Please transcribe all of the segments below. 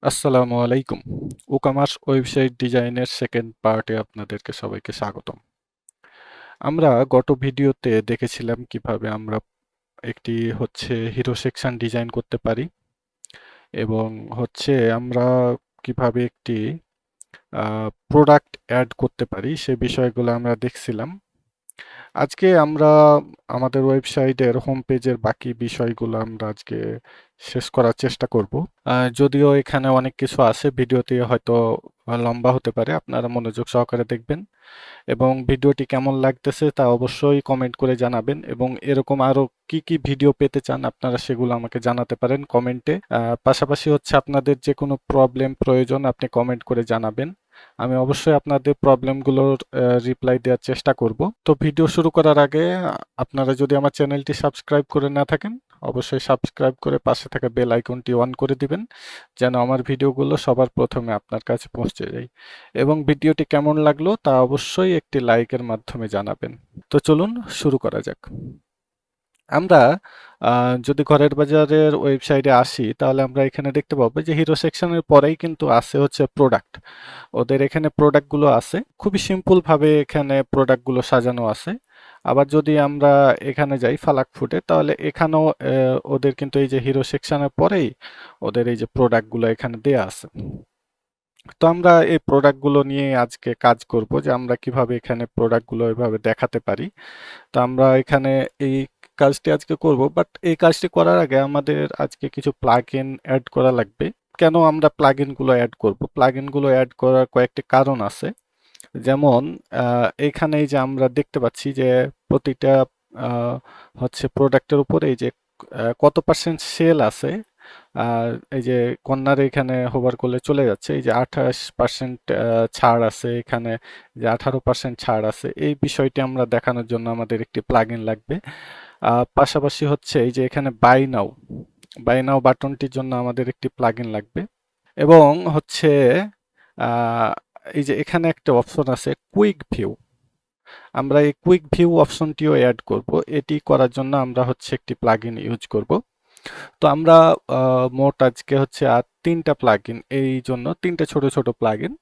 আসসালামু আলাইকুম। ওকামার্স ওয়েবসাইট ডিজাইনের সেকেন্ড পার্টে আপনাদেরকে সবাইকে স্বাগতম। আমরা গত ভিডিওতে দেখেছিলাম কিভাবে আমরা একটি হিরো সেকশন ডিজাইন করতে পারি এবং আমরা কিভাবে একটি প্রোডাক্ট অ্যাড করতে পারি সে বিষয়গুলো আমরা দেখছিলাম। আজকে আমরা আমাদের ওয়েবসাইটের হোম পেজের বাকি বিষয়গুলো আমরা আজকে শেষ করার চেষ্টা করব। যদিও এখানে অনেক কিছু আছে, ভিডিওটি হয়তো লম্বা হতে পারে, আপনারা মনোযোগ সহকারে দেখবেন এবং ভিডিওটি কেমন লাগতেছে তা অবশ্যই কমেন্ট করে জানাবেন এবং এরকম আরো কি কি ভিডিও পেতে চান আপনারা সেগুলো আমাকে জানাতে পারেন কমেন্টে। পাশাপাশি আপনাদের যে কোনো প্রবলেম প্রয়োজন আপনি কমেন্ট করে জানাবেন। আমি অবশ্যই আপনাদের প্রবলেমগুলোর রিপ্লাই দেওয়ার চেষ্টা করব। তো ভিডিও শুরু করার আগে আপনারা যদি আমার চ্যানেলটি সাবস্ক্রাইব করে না থাকেন অবশ্যই সাবস্ক্রাইব করে পাশে থাকা বেল আইকনটি অন করে দিবেন যেন আমার ভিডিওগুলো সবার প্রথমে আপনার কাছে পৌঁছে যায়। এবং ভিডিওটি কেমন লাগলো তা অবশ্যই একটি লাইকের মাধ্যমে জানাবেন। তো চলুন শুরু করা যাক। আমরা যদি ঘরের বাজারের ওয়েবসাইটে আসি তাহলে আমরা এখানে দেখতে পাবো যে হিরো সেকশনের পরেই কিন্তু আছে প্রোডাক্ট। ওদের এখানে প্রোডাক্টগুলো আছে, খুবই সিম্পল ভাবে এখানে প্রোডাক্টগুলো সাজানো আছে। আবার যদি আমরা এখানে যাই ফালাক ফুডে তাহলে এখানেও ওদের কিন্তু এই যে হিরো সেকশনের পরেই ওদের এই যে প্রোডাক্টগুলো এখানে দেয়া আছে। তো আমরা এই প্রোডাক্টগুলো নিয়ে আজকে কাজ করব যে আমরা কিভাবে এখানে প্রোডাক্টগুলো এভাবে দেখাতে পারি। তো আমরা এখানে এই কাজটি আজকে করব, বাট এই কাজটি করার আগে আমাদের আজকে কিছু প্লাগইন অ্যাড করা লাগবে। কেন আমরা প্লাগইন গুলো অ্যাড করব? প্লাগইন গুলো অ্যাড করার কয়েকটি কারণ আছে। যেমন এখানে এই যে আমরা দেখতে পাচ্ছি যে প্রতিটা আহ, প্রোডাক্টের উপরে এই যে কত পার্সেন্ট সেল আছে। আর এই যে কর্নারে এখানে হোভার করলে চলে যাচ্ছে এই যে 28% ছাড় আছে, এখানে যে 18% ছাড় আছে, এই বিষয়টি আমরা দেখানোর জন্য আমাদের একটি প্লাগইন লাগবে। পাশাপাশি এই যে এখানে বাই নাও বাটনটির জন্য আমাদের একটি প্লাগইন লাগবে এবং আহ, এই যে এখানে একটা অপশন আছে কুইক ভিউ। আমরা এই কুইক ভিউ অপশনটিও অ্যাড করব। এটি করার জন্য আমরা একটি প্লাগইন ইউজ করব। তো আমরা মোট আজকে আর তিনটা প্লাগইন, এই জন্য তিনটা ছোট ছোট প্লাগইন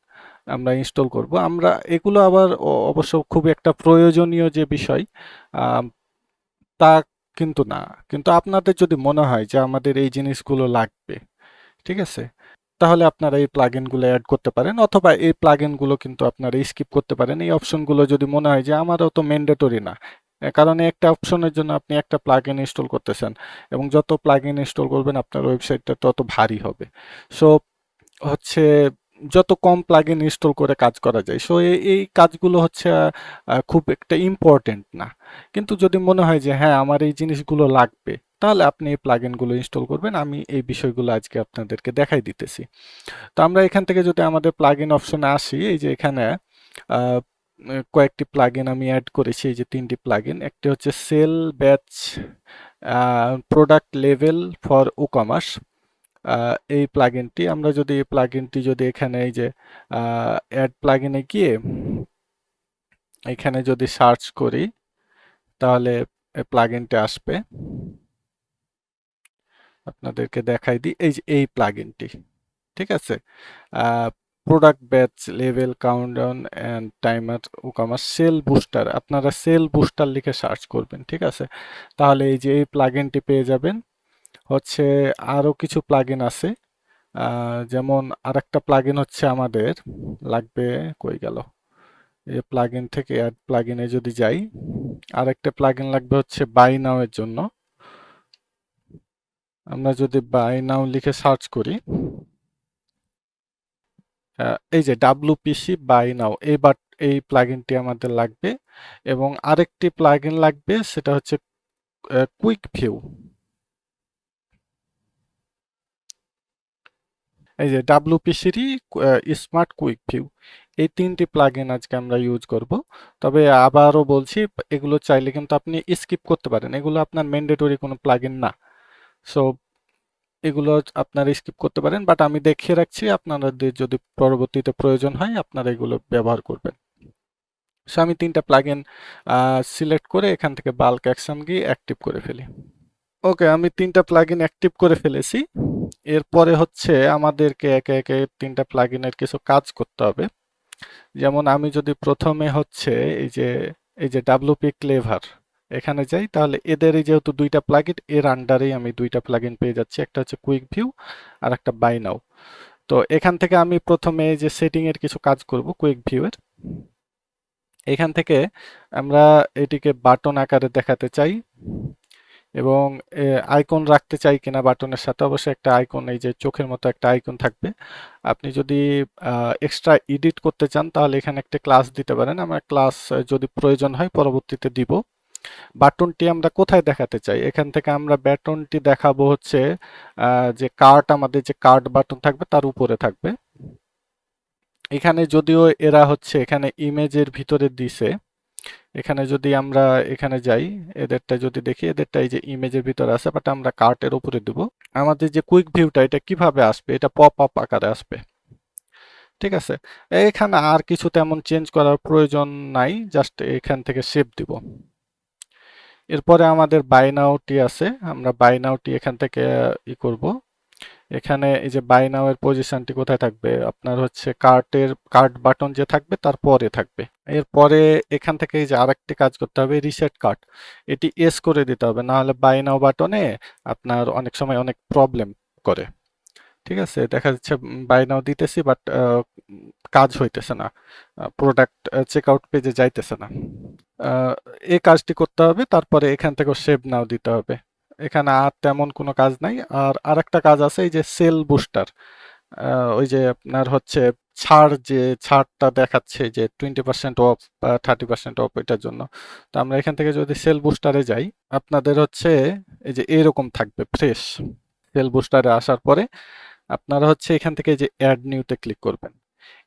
আমরা ইনস্টল করব। আমরা এগুলো আবার অবশ্য খুব একটা প্রয়োজনীয় যে বিষয় আহ, তা কিন্তু না। কিন্তু আপনাদের যদি মনে হয় যে আমাদের এই জিনিসগুলো লাগবে, ঠিক আছে, তাহলে আপনারা এই প্লাগইনগুলো অ্যাড করতে পারেন অথবা এই প্লাগইনগুলো কিন্তু আপনারা স্কিপ করতে পারেন। এই অপশনগুলো যদি মনে হয় যে আমারও তো ম্যান্ডেটরি না, কারণ একটা অপশনের জন্য আপনি একটা প্লাগইন ইনস্টল করতেছেন এবং যত প্লাগইন ইনস্টল করবেন আপনার ওয়েবসাইটটা তত ভারী হবে। সো হচ্ছে যত কম প্লাগইন ইনস্টল করে কাজ করা যায়, সো এই কাজগুলো খুব একটা ইম্পর্টেন্ট না। কিন্তু যদি মনে হয় যে হ্যাঁ আমার এই জিনিসগুলো লাগবে তাহলে আপনি এই প্লাগইনগুলো ইনস্টল করবেন। আমি এই বিষয়গুলো আজকে আপনাদেরকে দেখাই দিতেছি। তো আমরা এখান থেকে যদি আমাদের প্লাগইন অপশনে আসি, এই যে এখানে আহ, কয়েকটি প্লাগইন আমি অ্যাড করেছি, এই যে তিনটি প্লাগইন। একটি sale batch product level for WooCommerce. এই প্লাগইনটি আমরা যদি এখানে এই যে অ্যাড প্লাগইনে গিয়ে এখানে যদি সার্চ করি তাহলে প্লাগইনটি আসবে। আপনাদেরকে দেখাই দিই, এই যে এই প্লাগইনটি, ঠিক আছে। Product batch level countdown and timer WooCommerce sale booster, আপনারা সেল বুস্টার লিখে সার্চ করবেন, ঠিক আছে। তাহলে এই যে এই প্লাগইনটি পেয়ে যাবেন। হচ্ছে আরো কিছু প্লাগইন আছে, যেমন আরেকটা প্লাগইন আমাদের লাগবে। কই গেল? এই প্লাগইন থেকে অ্যাড প্লাগইনে যদি যাই, আরেকটা প্লাগইন লাগবে বাই নাও এর জন্য। আমরা যদি বাই নাও লিখে সার্চ করি, এই যে WPC বাই নাও এই প্লাগইনটি আমাদের লাগবে এবং আরেকটি প্লাগইন লাগবে, সেটা কুইক ভিউ। এই যে WPCরই স্মার্ট কুইক ভিউ, এই তিনটি প্লাগইন আজকে আমরা ইউজ করব। তবে আবারও বলছি, এগুলো চাইলে কিন্তু আপনি স্কিপ করতে পারেন, এগুলো আপনার ম্যান্ডেটরি কোনো প্লাগইন না। সো এগুলো আপনারা স্কিপ করতে পারেন, বাট আমি দেখিয়ে রাখছি, আপনাদের যদি পরবর্তীতে প্রয়োজন হয় আপনারা এগুলো ব্যবহার করবেন। সো আমি তিনটা প্লাগইন সিলেক্ট করে এখান থেকে বাল্ক অ্যাকশন গিয়ে অ্যাক্টিভ করে ফেলি। ওকে, আমি তিনটা প্লাগইন অ্যাক্টিভ করে ফেলেছি। এরপরে হচ্ছে আমাদেরকে একে একে 3টা প্লাগইনের কিছু কাজ করতে হবে। যেমন আমি যদি প্রথমে হচ্ছে এই যে এই যে WP Clever এখানে যাই, তাহলে এদেরই যেহেতু 2টা প্লাগইন, এর আন্ডারেই আমি 2টা প্লাগইন পেয়ে যাচ্ছি, একটা হচ্ছে কুইক ভিউ আর একটা বাই নাও। তো এখান থেকে আমি প্রথমে এই যে সেটিং এর কিছু কাজ করব কুইক ভিউ এর। এখান থেকে আমরা এটিকে বাটন আকারে দেখাতে চাই এবং আইকন রাখতে চাই কিনা বাটনের সাথে, অবশ্যই একটা আইকন, এই যে চোখের মতো একটা আইকন থাকবে। আপনি যদি এক্সট্রা এডিট করতে চান তাহলে এখানে একটা ক্লাস দিতে পারেন, আমরা ক্লাস যদি প্রয়োজন হয় পরবর্তীতে দিব। বাটনটি আমরা কোথায় দেখাতে চাই, এখান থেকে আমরা বাটনটি দেখাবো হচ্ছে যে কার্ট, আমাদের যে কার্ট বাটন থাকবে তার উপরে থাকবে। এখানে যদিও এরা হচ্ছে এখানে ইমেজের ভিতরে দিছে, এখানে যদি আমরা এখানে যাই, এদেরটা যদি দেখি, এদেরটা এই যে ইমেজের ভিতরে আছে, বাট আমরা কার্টের উপরে দিব। আমাদের যে কুইক ভিউটা এটা কিভাবে আসবে, এটা পপ আপ আকারে আসবে। ঠিক আছে, এখানে আর কিছু তেমন চেঞ্জ করার প্রয়োজন নাই, জাস্ট এখান থেকে সেভ দিব। এরপরে আমাদের বাই নাওটি আছে, আমরা বাই নাওটি এখান থেকে করব। এখানে এই যে বাই নাও এর পজিশনটি কোথায় থাকবে, আপনার হচ্ছে কার্ট বাটন যে থাকবে তার পরে থাকবে। এরপরে এখান থেকে এই যে আরেকটি কাজ করতে হবে, রিসেট কার্ট, এটি এস করে দিতে হবে, না হলে বাই নাও বাটনে আপনার অনেক সময় অনেক প্রবলেম করে। ঠিক আছে, দেখা যাচ্ছে বাই নাও দিতেছি বাট কাজ হইতেছে না, প্রোডাক্ট চেক আউট পেজে যাইতেছে না। আহ, এই কাজটি করতে হবে, তারপরে এখান থেকে সেভ নাও দিতে হবে। এখানে আর তেমন কোনো কাজ নাই। আর আরেকটা কাজ আছে, এই যে সেল বুস্টার, ওই যে আপনার হচ্ছে যে ছাড়টা দেখাচ্ছে যে 20% অফ বা 30% অফ, এটার জন্য। তো আমরা এখান থেকে যদি সেল বুস্টারে যাই, আপনাদের হচ্ছে এই যে এরকম থাকবে ফ্রেশ। সেল বুস্টারে আসার পরে আপনারা হচ্ছে এখান থেকে যে অ্যাড নিউতে ক্লিক করবেন।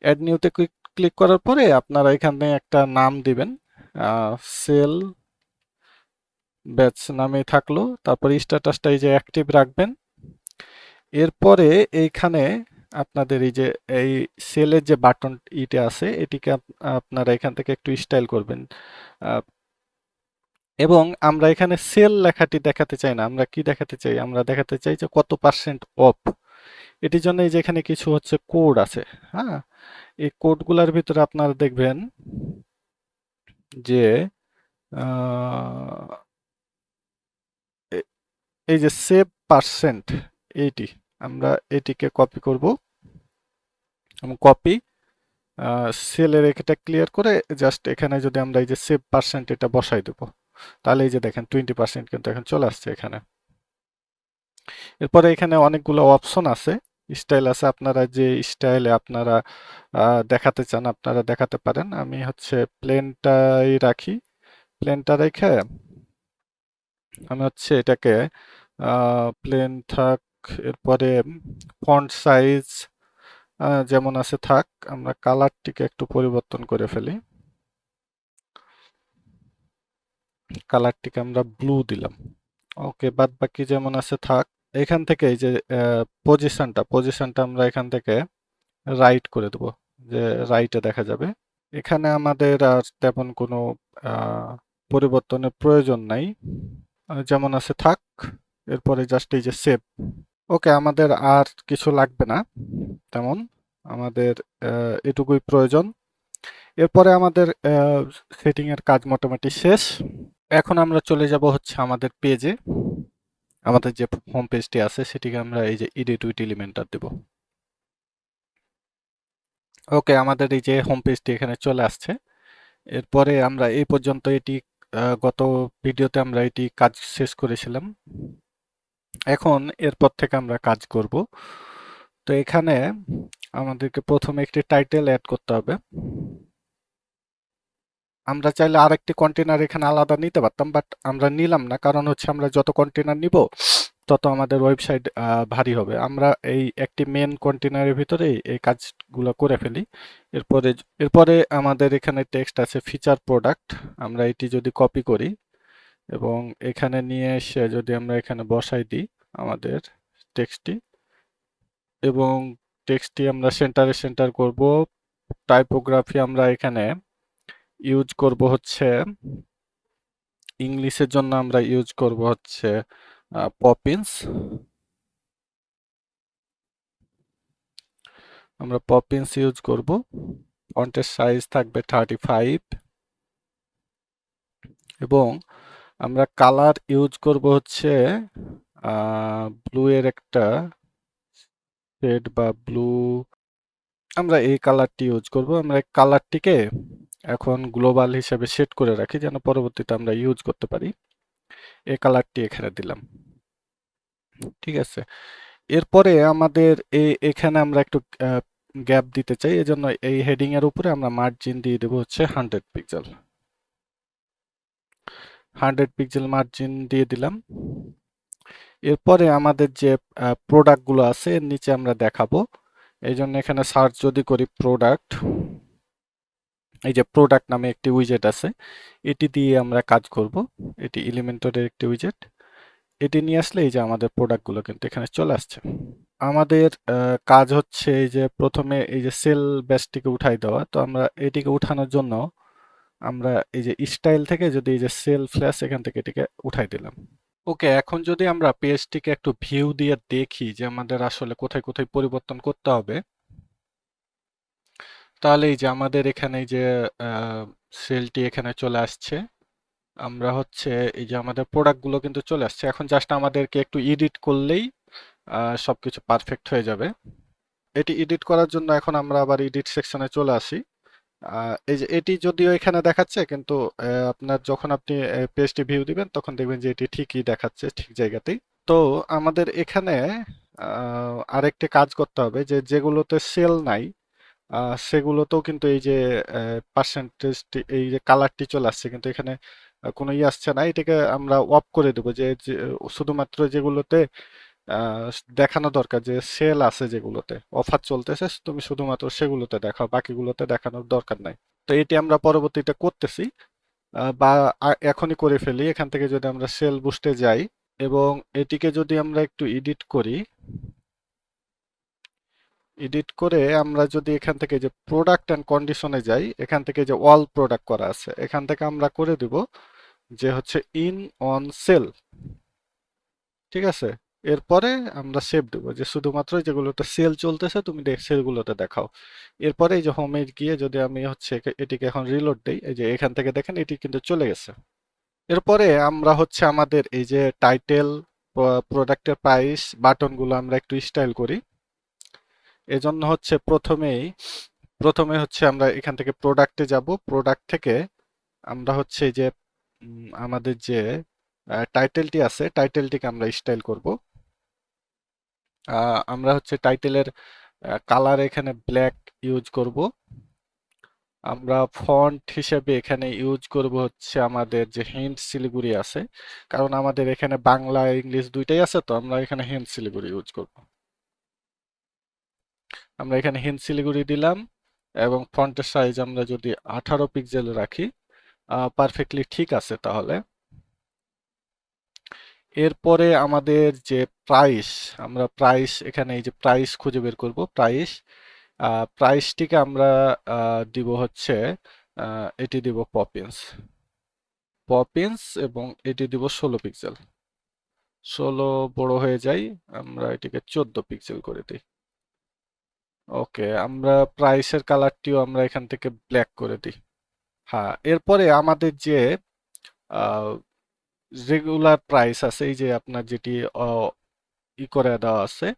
অ্যাড নিউতে ক্লিক করার পরে আপনারা এখানে একটা নাম দিবেন, সেল ব্যাচ নামে থাকলো, তারপরে স্ট্যাটাসটা এই যে অ্যাক্টিভ রাখবেন। এরপরে এইখানে আপনাদের এই যে এই সেলের যে বাটন ইটা আছে, এটিকে আপনারা এখান থেকে একটু স্টাইল করবেন। আহ, এবং আমরা এখানে সেল লেখাটি দেখাতে চাই না, আমরা কি দেখাতে চাই, আমরা দেখাতে চাই যে কত পার্সেন্ট অফ। এটির জন্য এই যে এখানে কিছু হচ্ছে কোড আছে। হ্যাঁ, এই কোডগুলোর ভিতরে আপনারা দেখবেন যে আহ, এ- এই যে সেভ পার্সেন্ট, এইটি আমরা এটিকে কপি করব এবং কপি সেলের এটা ক্লিয়ার করে জাস্ট এখানে যদি আমরা এই যে সেভ পার্সেন্ট এটা বসাই দেবো, তাহলে এই যে দেখেন 20% কিন্তু এখন চলে আসছে এখানে। এরপরে এখানে অনেকগুলো অপশন আছে, স্টাইল আছে, আপনারা যে স্টাইলে আপনারা দেখাতে চান আপনারা দেখাতে পারেন। আমি হচ্ছে প্লেনটাই রাখি, প্লেনটা রেখে আমি হচ্ছে এটাকে প্লেন থাক। এরপরে ফন্ট সাইজ যেমন আছে থাক, আমরা কালারটিকে একটু পরিবর্তন করে ফেলি, কালারটিকে আমরা ব্লু দিলাম। ওকে, বাদ বাকি যেমন আছে থাক। এখান থেকে এই যে পজিশনটা আমরা এখান থেকে রাইট করে দেবো, যে রাইটে দেখা যাবে। এখানে আমাদের আর তেমন কোনো আহ, পরিবর্তনের প্রয়োজন নাই, যেমন আছে থাক। এরপরে জাস্ট এই যে সেভ। ওকে, আমাদের আর কিছু লাগবে না তেমন, আমাদের এটুকুই প্রয়োজন। এরপরে আমাদের সেটিং এর কাজ মোটামুটি শেষ। এখন আমরা চলে যাব হচ্ছে আমাদের পেজে, আমাদের যে হোম পেজটি আছে সেটিকে আমরা এই যে এডিট উইথ এলিমেন্টর দেব। ওকে, আমাদের এই যে হোম পেজটি এখানে চলে আসছে। এরপরে আমরা এই পর্যন্ত এটি গত ভিডিওতে আমরা এটি কাজ শেষ করেছিলাম। এখন এরপর থেকে আমরা কাজ করব। তো এখানে আমাদেরকে প্রথমে একটি টাইটেল অ্যাড করতে হবে। আমরা চাইলে আরেকটি কন্টেনার এখানে আলাদা নিতে পারতাম, বাট আমরা নিলাম না, কারণ হচ্ছে আমরা যত কন্টেনার নিব তত আমাদের ওয়েবসাইট ভারী হবে। আমরা এই একটি মেন কন্টেনারের ভিতরে এই কাজগুলো করে ফেলি। এরপরে এরপরে আমাদের এখানে টেক্সট আছে ফিচার প্রোডাক্ট, আমরা এটি যদি কপি করি এবং এখানে নিয়ে এসে যদি আমরা এখানে বসাই দিই আমাদের টেক্সটটি, এবং টেক্সটটি আমরা সেন্টার করব। টাইপোগ্রাফি আমরা এখানে ইউজ করব হচ্ছে, ইংলিশের জন্য আমরা ইউজ করব হচ্ছে পপিন্স। আমরা পপিন্স ইউজ করব। ফন্টের সাইজ থাকবে 35 এবং আমরা কালার ইউজ করব হচ্ছে ব্লু এর একটা শেড বা ব্লু, আমরা এই কালারটি ইউজ করব। আমরা এই কালারটিকে এখন গ্লোবাল হিসেবে সেট করে রাখি যেন পরবর্তীতে আমরা ইউজ করতে পারি। এই কালারটি এখানে দিলাম, ঠিক আছে। এরপরে আমাদের এখানে আমরা একটু গ্যাপ দিতে চাই, এজন্য এই হেডিং এর উপরে আমরা মার্জিন দিয়ে দেবো হচ্ছে 100 পিক্সেল। 100 পিক্সেল মার্জিন দিয়ে দিলাম। এরপরে আমাদের যে প্রোডাক্টগুলো আছে এর নিচে আমরা দেখাবো, এই জন্য এখানে সার্চ যদি করি প্রোডাক্ট, এই যে প্রোডাক্ট নামে একটি উইজেট আছে, এটি দিয়ে আমরা কাজ করব। এটি এলিমেন্টরের একটি উইজেট, এটি নিয়ে আসলে এই যে আমাদের প্রোডাক্টগুলো কিন্তু এখানে চলে আসছে। আমাদের কাজ হচ্ছে এই যে প্রথমে এই যে সেল ব্যাচটিকে উঠাই দেওয়া, তো আমরা এটিকে উঠানোর জন্য আমরা এই যে স্টাইল থেকে যদি এই যে সেল ফ্ল্যাশ এখান থেকে এটিকে উঠাই দিলাম। ওকে, এখন যদি আমরা পেজটিকে একটু ভিউ দিয়ে দেখি যে আমাদের আসলে কোথায় কোথায় পরিবর্তন করতে হবে, তাহলে এই যে আমাদের এখানে এই যে সেলটি এখানে চলে আসছে। আমরা হচ্ছে এই যে আমাদের প্রোডাক্টগুলো কিন্তু চলে আসছে। এখন জাস্ট আমাদেরকে একটু এডিট করলেই সবকিছু পারফেক্ট হয়ে যাবে। এটি এডিট করার জন্য এখন আমরা আবার এডিট সেকশনে চলে আসি। এই যে এটি যদিও এখানে দেখাচ্ছে, কিন্তু আপনার যখন আপনি পেজটি ভিউ দিবেন তখন দেখবেন যে এটি ঠিকই দেখাচ্ছে, ঠিক জায়গাতেই। তো আমাদের এখানে আরেকটি কাজ করতে হবে যে যেগুলোতে সেল নাই সেগুলোতেও কিন্তু এই যে পার্সেন্টেজটি, এই যে কালারটি চলে আসছে, কিন্তু এখানে কোনো ইয়ে আসছে না। এটাকে আমরা অফ করে দেবো যে শুধুমাত্র যেগুলোতে আহ, দেখানো দরকার যে সেল আছে, যেগুলোতে অফার চলতেছে তুমি শুধুমাত্র সেগুলোতে দেখাও, বাকিগুলোতে দেখানোর দরকার নাই। তো এটি আমরা পরবর্তীতে করতেছি, বা এখনই করে ফেলি। এখান থেকে যদি আমরা সেল বুস্টে যাই এবং এটিকে যদি আমরা একটু এডিট করি, এডিট করে আমরা যদি এখান থেকে যে প্রোডাক্ট এন্ড কন্ডিশনে যাই, এখান থেকে যে অল প্রোডাক্ট করা আছে এখান থেকে আমরা করে দিব যে হচ্ছে ইন অন সেল, ঠিক আছে। এরপরে আমরা সেভ দেবো যে শুধুমাত্র যেগুলোতে সেল চলতেছে তুমি সেলগুলোতে দেখাও। এরপরে এই যে হোমে গিয়ে যদি আমি হচ্ছে এটিকে এখন রিলোড দেই, এই যে এখান থেকে দেখেন এটি কিন্তু চলে গেছে। এরপরে আমরা হচ্ছে আমাদের এই যে টাইটেল, প্রোডাক্টের প্রাইস, বাটনগুলো আমরা একটু স্টাইল করি। এজন্য হচ্ছে প্রথমে হচ্ছে আমরা এখান থেকে প্রোডাক্টে যাব। প্রোডাক্ট থেকে আমরা হচ্ছে এই যে আমাদের যে টাইটেলটি আছে টাইটেলটিকে আমরা স্টাইল করব। আমরা হচ্ছে টাইটেলের কালার এখানে ব্ল্যাক ইউজ করব। আমরা ফন্ট হিসেবে এখানে ইউজ করব হচ্ছে আমাদের যে হিন্ট শিলিগুড়ি আছে, কারণ আমাদের এখানে বাংলা ইংলিশ দুইটাই আছে, তো আমরা এখানে হিন্ট শিলিগুড়ি ইউজ করব। আমরা এখানে হিন্ট শিলিগুড়ি দিলাম এবং ফন্টের সাইজ আমরা যদি 18 পিক্সেল রাখি পারফেক্টলি ঠিক আছে। তাহলে এরপরে আমাদের যে প্রাইস, আমরা প্রাইস এখানে এই যে প্রাইস খুঁজে বের করব। প্রাইসটিকে আমরা দিব হচ্ছে এটি দিব পপিন্স এবং এটি দিব 16 পিক্সেল। 16 বড় হয়ে যায়, আমরা এটিকে 14 পিক্সেল করে দিই। ওকে, আমরা প্রাইসের কালারটিও আমরা এখান থেকে ব্ল্যাক করে দিই। হ্যাঁ, এরপরে আমাদের যে রেগুলার প্রাইস আছে, এই যে আপনার যেটি করে দেওয়া আছে,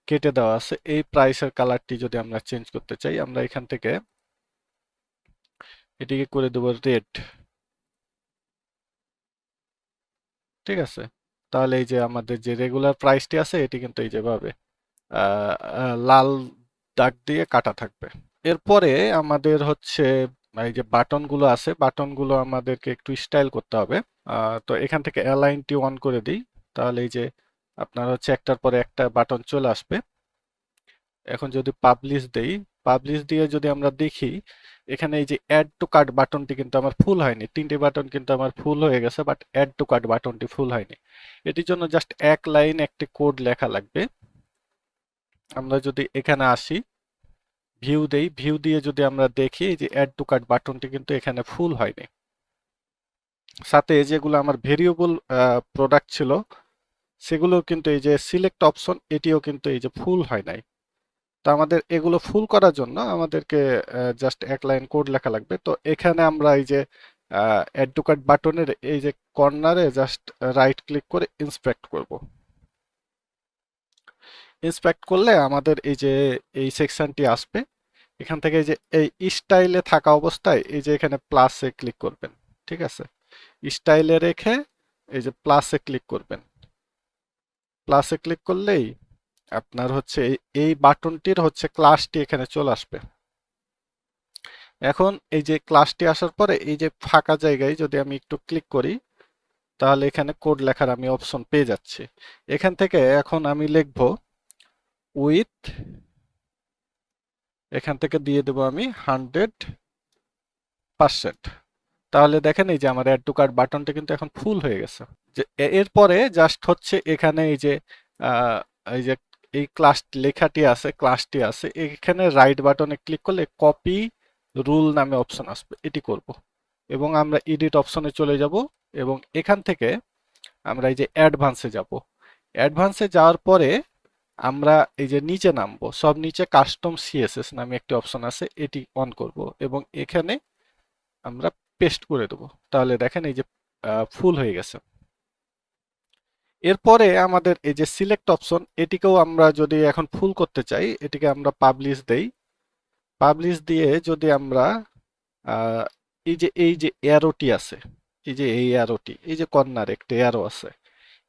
কেটে দেওয়া আছে, এই প্রাইসের কালারটি যদি আমরা চেঞ্জ করতে চাই, আমরা এখান থেকে এটিকে করে দেবো রেড, ঠিক আছে। তাহলে এই যে আমাদের যে রেগুলার প্রাইসটি আছে এটি কিন্তু এই যেভাবে লাল দাগ দিয়ে কাটা থাকবে। এরপরে আমাদের হচ্ছে এই যে বাটনগুলো আছে, বাটনগুলো আমাদেরকে একটু স্টাইল করতে হবে। তো এখান থেকে অ্যালাইনটি অন করে দিই, তাহলে এই যে আপনার হচ্ছে একটার পরে একটা বাটন চলে আসবে। এখন যদি পাবলিশ দেই, পাবলিশ দিয়ে যদি আমরা দেখি এখানে এই যে অ্যাড টু কার্ট বাটনটি কিন্তু আমার ফুল হয়নি। তিনটি বাটন কিন্তু আমার ফুল হয়ে গেছে, বাট অ্যাড টু কার্ট বাটনটি ফুল হয়নি। এটির জন্য জাস্ট এক লাইন একটি কোড লেখা লাগবে। আমরা যদি এখানে আসি, ভিউ দেই, ভিউ দিয়ে যদি আমরা দেখি এই যে অ্যাড টু কার্ট বাটনটি কিন্তু এখানে ফুল হয়নি। সাথে যেগুলো আমার ভেরিয়েবল প্রোডাক্ট ছিল সেগুলো কিন্তু এই যে সিলেক্ট অপশন এটিও কিন্তু এই যে ফুল হয় নাই। তো আমাদের এগুলো ফুল করার জন্য আমাদেরকে জাস্ট এক লাইন কোড লেখা লাগবে। তো এখানে আমরা এই যে অ্যাড টু কার্ট বাটনের এই যে কর্নারে জাস্ট রাইট ক্লিক করে ইন্সপেক্ট করব। ইন্সপেক্ট করলে আমাদের এই যে এই সেকশনটি আসবে। এখান থেকে এই যে এই স্টাইলে থাকা অবস্থায় এই যে এখানে প্লাসে ক্লিক করবেন। ঠিক আছে, স্টাইলে রেখে এই যে প্লাসে ক্লিক করবেন। প্লাসে ক্লিক করলেই আপনার হচ্ছে এই বাটনটির হচ্ছে ক্লাসটি এখানে চলে আসবে। এখন এই যে ক্লাসটি আসার পরে এই যে ফাঁকা জায়গায় যদি আমি একটু ক্লিক করি, তাহলে এখানে কোড লেখার আমি অপশন পেয়ে যাচ্ছি। এখান থেকে এখন আমি লিখব উইথ, এখান থেকে দিয়ে দেবো আমি 100%। তাহলে দেখেন এই যে আমার অ্যাড টু কার্ট বাটনটা কিন্তু এখন ফুল হয়ে গেছে। যে এরপরে জাস্ট হচ্ছে এখানে এই যে আহ, এই যে এই ক্লাস লেখাটি আছে, ক্লাসটি আছে, এখানে রাইট বাটনে ক্লিক করলে কপি রুল নামে অপশন আসবে, এটি করব এবং আমরা এডিট অপশনে চলে যাব এবং এখান থেকে আমরা এই যে অ্যাডভান্সে যাব। অ্যাডভান্সে যাওয়ার পরে আমরা এই যে নিচে নামবো, সব নিচে কাস্টম সিএসএস নামে একটি অপশন আছে, এটি অন করব এবং এখানে আমরা পেস্ট করে দেবো। তাহলে দেখেন এই যে ফুল হয়ে গেছে। এরপরে আমাদের এই যে সিলেক্ট অপশন, এটিকেও আমরা যদি এখন ফুল করতে চাই, এটিকে আমরা পাবলিশ দেই। পাবলিশ দিয়ে যদি আমরা আহ, এই যে অ্যারোটি আছে, এই যে এই অ্যারোটি, এই যে কর্নার একটা অ্যারো আছে,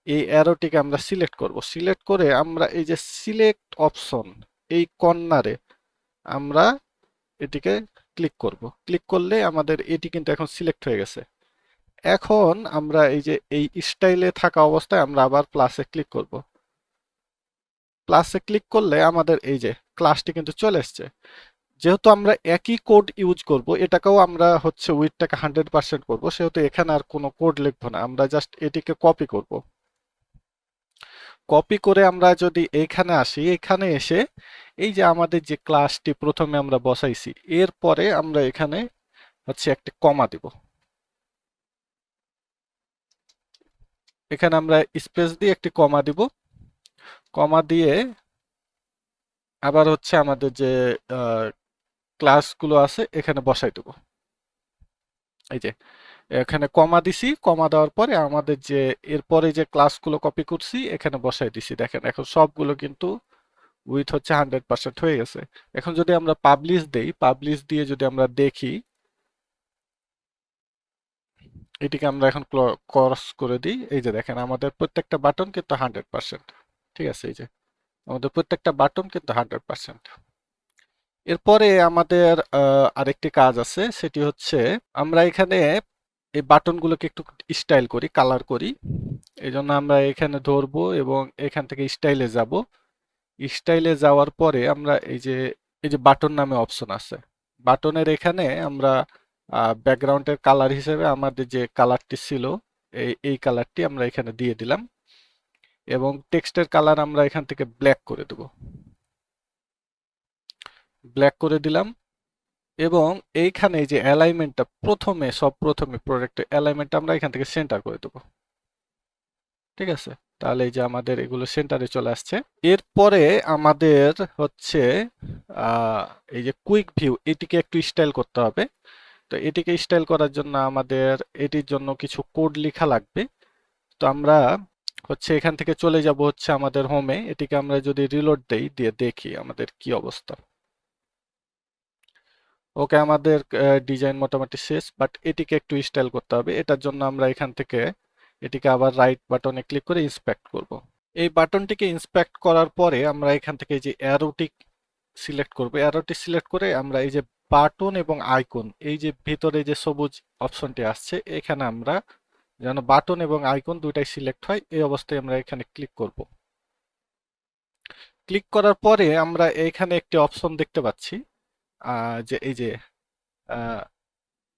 এই অ্যারোটিকে আমরা সিলেক্ট করব। সিলেক্ট করে আমরা এই যে সিলেক্ট অপশন, এই কর্নারে আমরা এটিকে ক্লিক করব। ক্লিক করলে আমাদের এটি কিন্তু এখন সিলেক্ট হয়ে গেছে। এখন আমরা এই যে এই স্টাইলে থাকা অবস্থায় আমরা আবার প্লাসে ক্লিক করব। প্লাসে ক্লিক করলে আমাদের এই যে ক্লাসটি কিন্তু চলে এসছে। যেহেতু আমরা একই কোড ইউজ করব, এটাকেও আমরা হচ্ছে উইথটাকে 100% করব, সেহেতু এখানে আর কোনো কোড লিখবো না, আমরা জাস্ট এটিকে কপি করব। কপি করে আমরা যদি এইখানে আসি, এখানে এসে এই যে আমাদের যে ক্লাসটি প্রথমে আমরা বসাইছি, এরপরে আমরা এখানে হচ্ছে একটা কমা দিব। এখানে আমরা স্পেস দিয়ে একটি কমা দিব। কমা দিয়ে আবার হচ্ছে আমাদের যে ক্লাসগুলো আছে এখানে বসাই দেবো। এই যে এখানে কমা দিছি, কমা দেওয়ার পরে আমাদের যে এরপরে যে ক্লাসগুলো কপি করছি এখানে বসাই দিছি। দেখেন এখন সবগুলো কিন্তু উইথ হচ্ছে 100% হয়ে গেছে। এখন যদি আমরা পাবলিশ দেই, পাবলিশ দিয়ে যদি আমরা দেখি, এটিকে আমরা এখন ক্রস করে দিই, এই যে দেখেন আমাদের প্রত্যেকটা বাটন কিন্তু 100%। ঠিক আছে, এই যে আমাদের প্রত্যেকটা বাটন কিন্তু 100%। এরপরে আমাদের আরেকটি কাজ আছে, সেটি হচ্ছে আমরা এখানে এই বাটনগুলোকে একটু স্টাইল করি, কালার করি। এই জন্য আমরা এখানে ধরবো এবং এখান থেকে স্টাইলে যাব। স্টাইলে যাওয়ার পরে আমরা এই যে বাটন নামে অপশন আছে, বাটনের এখানে আমরা ব্যাকগ্রাউন্ডের কালার হিসেবে আমাদের যে কালারটি ছিল এই কালারটি আমরা এখানে দিয়ে দিলাম এবং টেক্সটের কালার আমরা এখান থেকে ব্ল্যাক করে দেব। ব্ল্যাক করে দিলাম এবং এইখানে যে অ্যালাইনমেন্টটা প্রথমে প্রোডাক্টের অ্যালাইনমেন্টটা আমরা এখান থেকে সেন্টার করে দেবো। ঠিক আছে, তাহলে এই যে আমাদের এগুলো সেন্টারে চলে আসছে। এরপরে আমাদের হচ্ছে আহ, এই যে কুইক ভিউ, এটিকে একটু স্টাইল করতে হবে। তো এটিকে স্টাইল করার জন্য আমাদের এটির জন্য কিছু কোড লেখা লাগবে। তো আমরা হচ্ছে এখান থেকে চলে যাব হচ্ছে আমাদের হোমে। এটিকে আমরা যদি রিলোড দেই, দিয়ে দেখি আমাদের কি অবস্থা। ওকে, আমাদের ডিজাইন মোটামুটি শেষ, বাট এটিকে একটু স্টাইল করতে হবে। এটার জন্য আমরা এখান থেকে এটিকে আবার রাইট বাটনে ক্লিক করে ইন্সপেক্ট করব। এই বাটনটিকে ইন্সপেক্ট করার পরে আমরা এখান থেকে এই যে অ্যারোটি সিলেক্ট করব। অ্যারোটি সিলেক্ট করে আমরা এই যে বাটন এবং আইকন, এই যে ভিতরে যে সবুজ অপশনটি আসছে, এখানে আমরা যেন বাটন এবং আইকন দুইটাই সিলেক্ট হয়, এই অবস্থায় আমরা এখানে ক্লিক করব। ক্লিক করার পরে আমরা এখানে একটি অপশন দেখতে পাচ্ছি, যে এই যে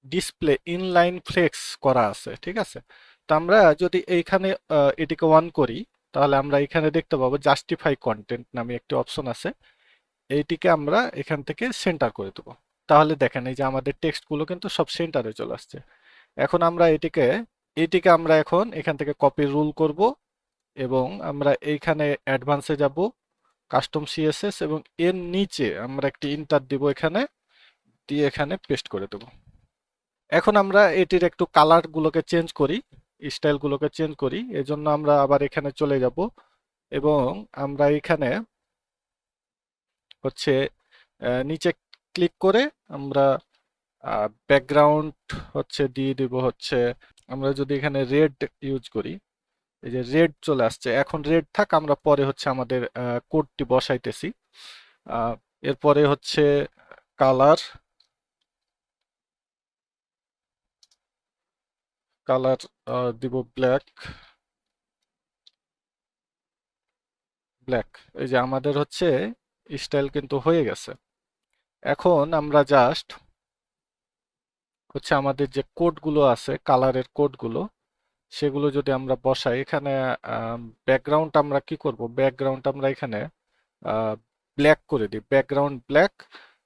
ডিসপ্লে ইনলাইন ফ্লেক্স করা আছে। ঠিক আছে, তো আমরা যদি এইখানে এটিকে অন করি, তাহলে আমরা এখানে দেখতে পাবো জাস্টিফাই কন্টেন্ট নামে একটি অপশন আছে, এইটিকে আমরা এখান থেকে সেন্টার করে দেবো। তাহলে দেখেন এই যে আমাদের টেক্সটগুলো কিন্তু সব সেন্টারে চলে আসছে। এখন আমরা এটিকে আমরা এখন এখান থেকে কপি রুল করব এবং আমরা এইখানে অ্যাডভান্সে যাব, কাস্টম সিএসএস, এবং এর নিচে আমরা একটি ইন্টার দিব এখানে, দিয়ে এখানে পেস্ট করে দেব। এখন আমরা এটির একটু কালার গুলোকে চেঞ্জ করি, স্টাইল গুলোকে চেঞ্জ করি। এজন্য আমরা আবার এখানে চলে যাব এবং আমরা এখানে হচ্ছে নিচে ক্লিক করে আমরা ব্যাকগ্রাউন্ড হচ্ছে দিয়ে দিব হচ্ছে, আমরা যদি এখানে রেড ইউজ করি, এই যে রেড চলে আসছে, এখন রেড থাক, আমরা পরে হচ্ছে আমাদের কোডটি বসাইতেছি। আহ, এরপরে হচ্ছে কালার, কালার দিব ব্ল্যাক, ব্ল্যাক। এই যে আমাদের হচ্ছে স্টাইল কিন্তু হয়ে গেছে। এখন আমরা জাস্ট হচ্ছে আমাদের যে কোডগুলো আছে, কালারের কোডগুলো, সেগুলো যদি আমরা বসাই এখানে, ব্যাকগ্রাউন্ড আমরা কি করব, ব্যাকগ্রাউন্ড আমরা এখানে ব্ল্যাক করে দিই, ব্যাকগ্রাউন্ড ব্ল্যাক,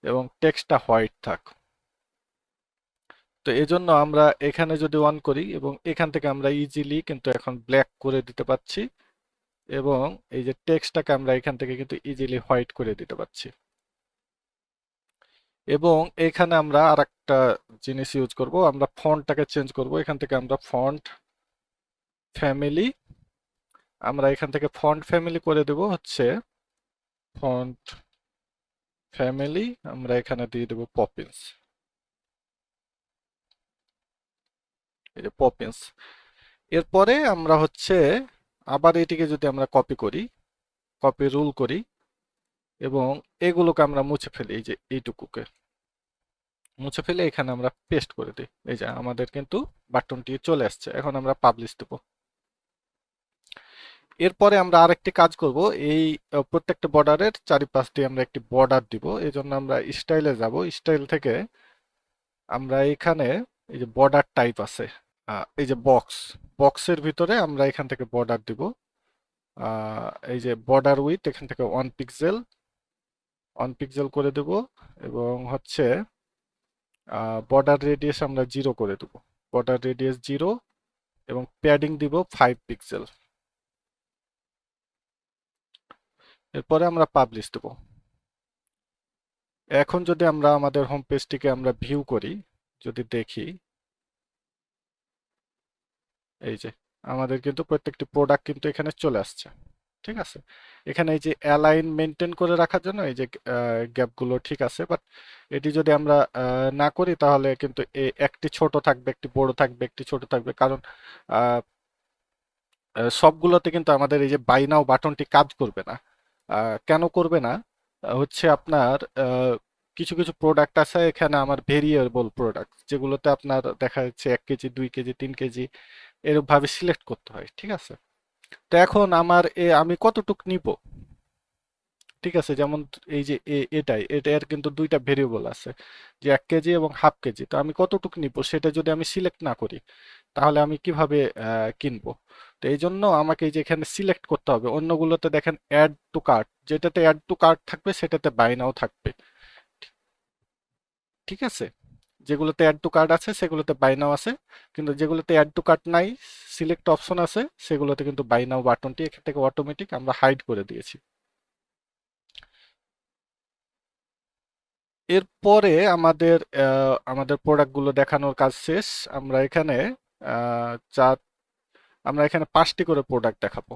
এবং টেক্সটটা হোয়াইট থাক। তো এজন্য আমরা এখানে যদি অন করি এবং এখান থেকে আমরা ইজিলি কিন্তু এখন ব্ল্যাক করে দিতে পারছি, এবং এই যে টেক্সটটাকে আমরা এখান থেকে কিন্তু ইজিলি হোয়াইট করে দিতে পারছি। এবং এখানে আমরা আরেকটা জিনিস ইউজ করব, আমরা ফন্টটাকে চেঞ্জ করব। এখান থেকে আমরা ফন্ট ফ্যামিলি, আমরা এখান থেকে ফন্ট ফ্যামিলি করে দেব হচ্ছে ফন্ট ফ্যামিলি, আমরা এখানে দিয়ে দেব পপিন্স, এই যে পপিন্স। এরপরে আমরা হচ্ছে আবার এটিকে যদি আমরা কপি করি, কপি রুল করি, এবং এগুলোকে আমরা মুছে ফেলি, এই যে এইটুকুকে মুছে ফেলে এখানে আমরা পেস্ট করে দিই। এই যে আমাদের কিন্তু বাটনটি চলে আসছে। এখন আমরা পাবলিশ দেব। এরপরে আমরা আরেকটি কাজ করব, এই প্রত্যেকটা বর্ডারের চারিপাশ দিয়ে আমরা একটি বর্ডার দিব। এই জন্য আমরা স্টাইলে যাব, স্টাইল থেকে আমরা এখানে এই যে বর্ডার টাইপ আছে, এই যে বক্স, বক্সের ভিতরে আমরা এখান থেকে বর্ডার দিব। এই যে বর্ডার উইথ, এখান থেকে 1 পিক্সেল, 1 পিক্সেল করে দেব, এবং হচ্ছে বর্ডার রেডিয়াস আমরা 0 করে দেব, বর্ডার রেডিয়াস 0, এবং প্যাডিং দিব 5 পিক্সেল। এরপরে আমরা পাবলিশ দেব। এখন যদি আমরা আমাদের হোম পেজটিকে আমরা ভিউ করি, যদি দেখি, এই যে আমাদের কিন্তু প্রত্যেকটি প্রোডাক্ট কিন্তু এখানে চলে আসছে। ঠিক আছে, এখানে এই যে অ্যালাইন মেনটেন করে রাখার জন্য এই যে গ্যাপগুলো ঠিক আছে, বাট এটি যদি আমরা না করি তাহলে কিন্তু একটি ছোট থাকবে, একটি বড় থাকবে, একটি ছোট থাকবে, কারণ আহ, সবগুলোতে কিন্তু আমাদের এই যে বাই নাও বাটনটি কাজ করবে না। কেন করবে না? হচ্ছে আপনার কিছু কিছু প্রোডাক্ট আছে এখানে আমার ভেরিয়েবল প্রোডাক্ট, যেগুলোতে আপনার দেখা যাচ্ছে 1 কেজি, 2 কেজি, 3 কেজি এরকম ভাবে সিলেক্ট করতে হয়। ঠিক আছে, তো এখন আমার আমি কতটুক নিব, ঠিক আছে, যেমন এই যে এটার কিন্তু দুইটা ভেরিয়েবল আছে, যে 1 কেজি এবং হাফ কেজি। তো আমি কতটুকু নিব সেটা যদি আমি সিলেক্ট না করি তাহলে আমি কিভাবে কিনবো? তো এই জন্য আমাকে এই যে এখানে সিলেক্ট করতে হবে। অন্যগুলোতে দেখেন অ্যাড টু কার্ট, যেটাতে অ্যাড টু কার্ট থাকবে সেটাতে বাই নাও থাকবে। ঠিক আছে, যেগুলোতে অ্যাড টু কার্ট আছে সেগুলোতে বাই নাও আছে, কিন্তু যেগুলোতে অ্যাড টু কার্ট নাই, সিলেক্ট অপশন আছে, সেগুলোতে কিন্তু বাই নাও বাটনটি এখান থেকে অটোমেটিক আমরা হাইড করে দিয়েছি। এরপরে আমাদের প্রোডাক্টগুলো দেখানোর কাজ শেষ। আমরা এখানে আহ, চার আমরা এখানে 5টি করে প্রোডাক্ট দেখাবো।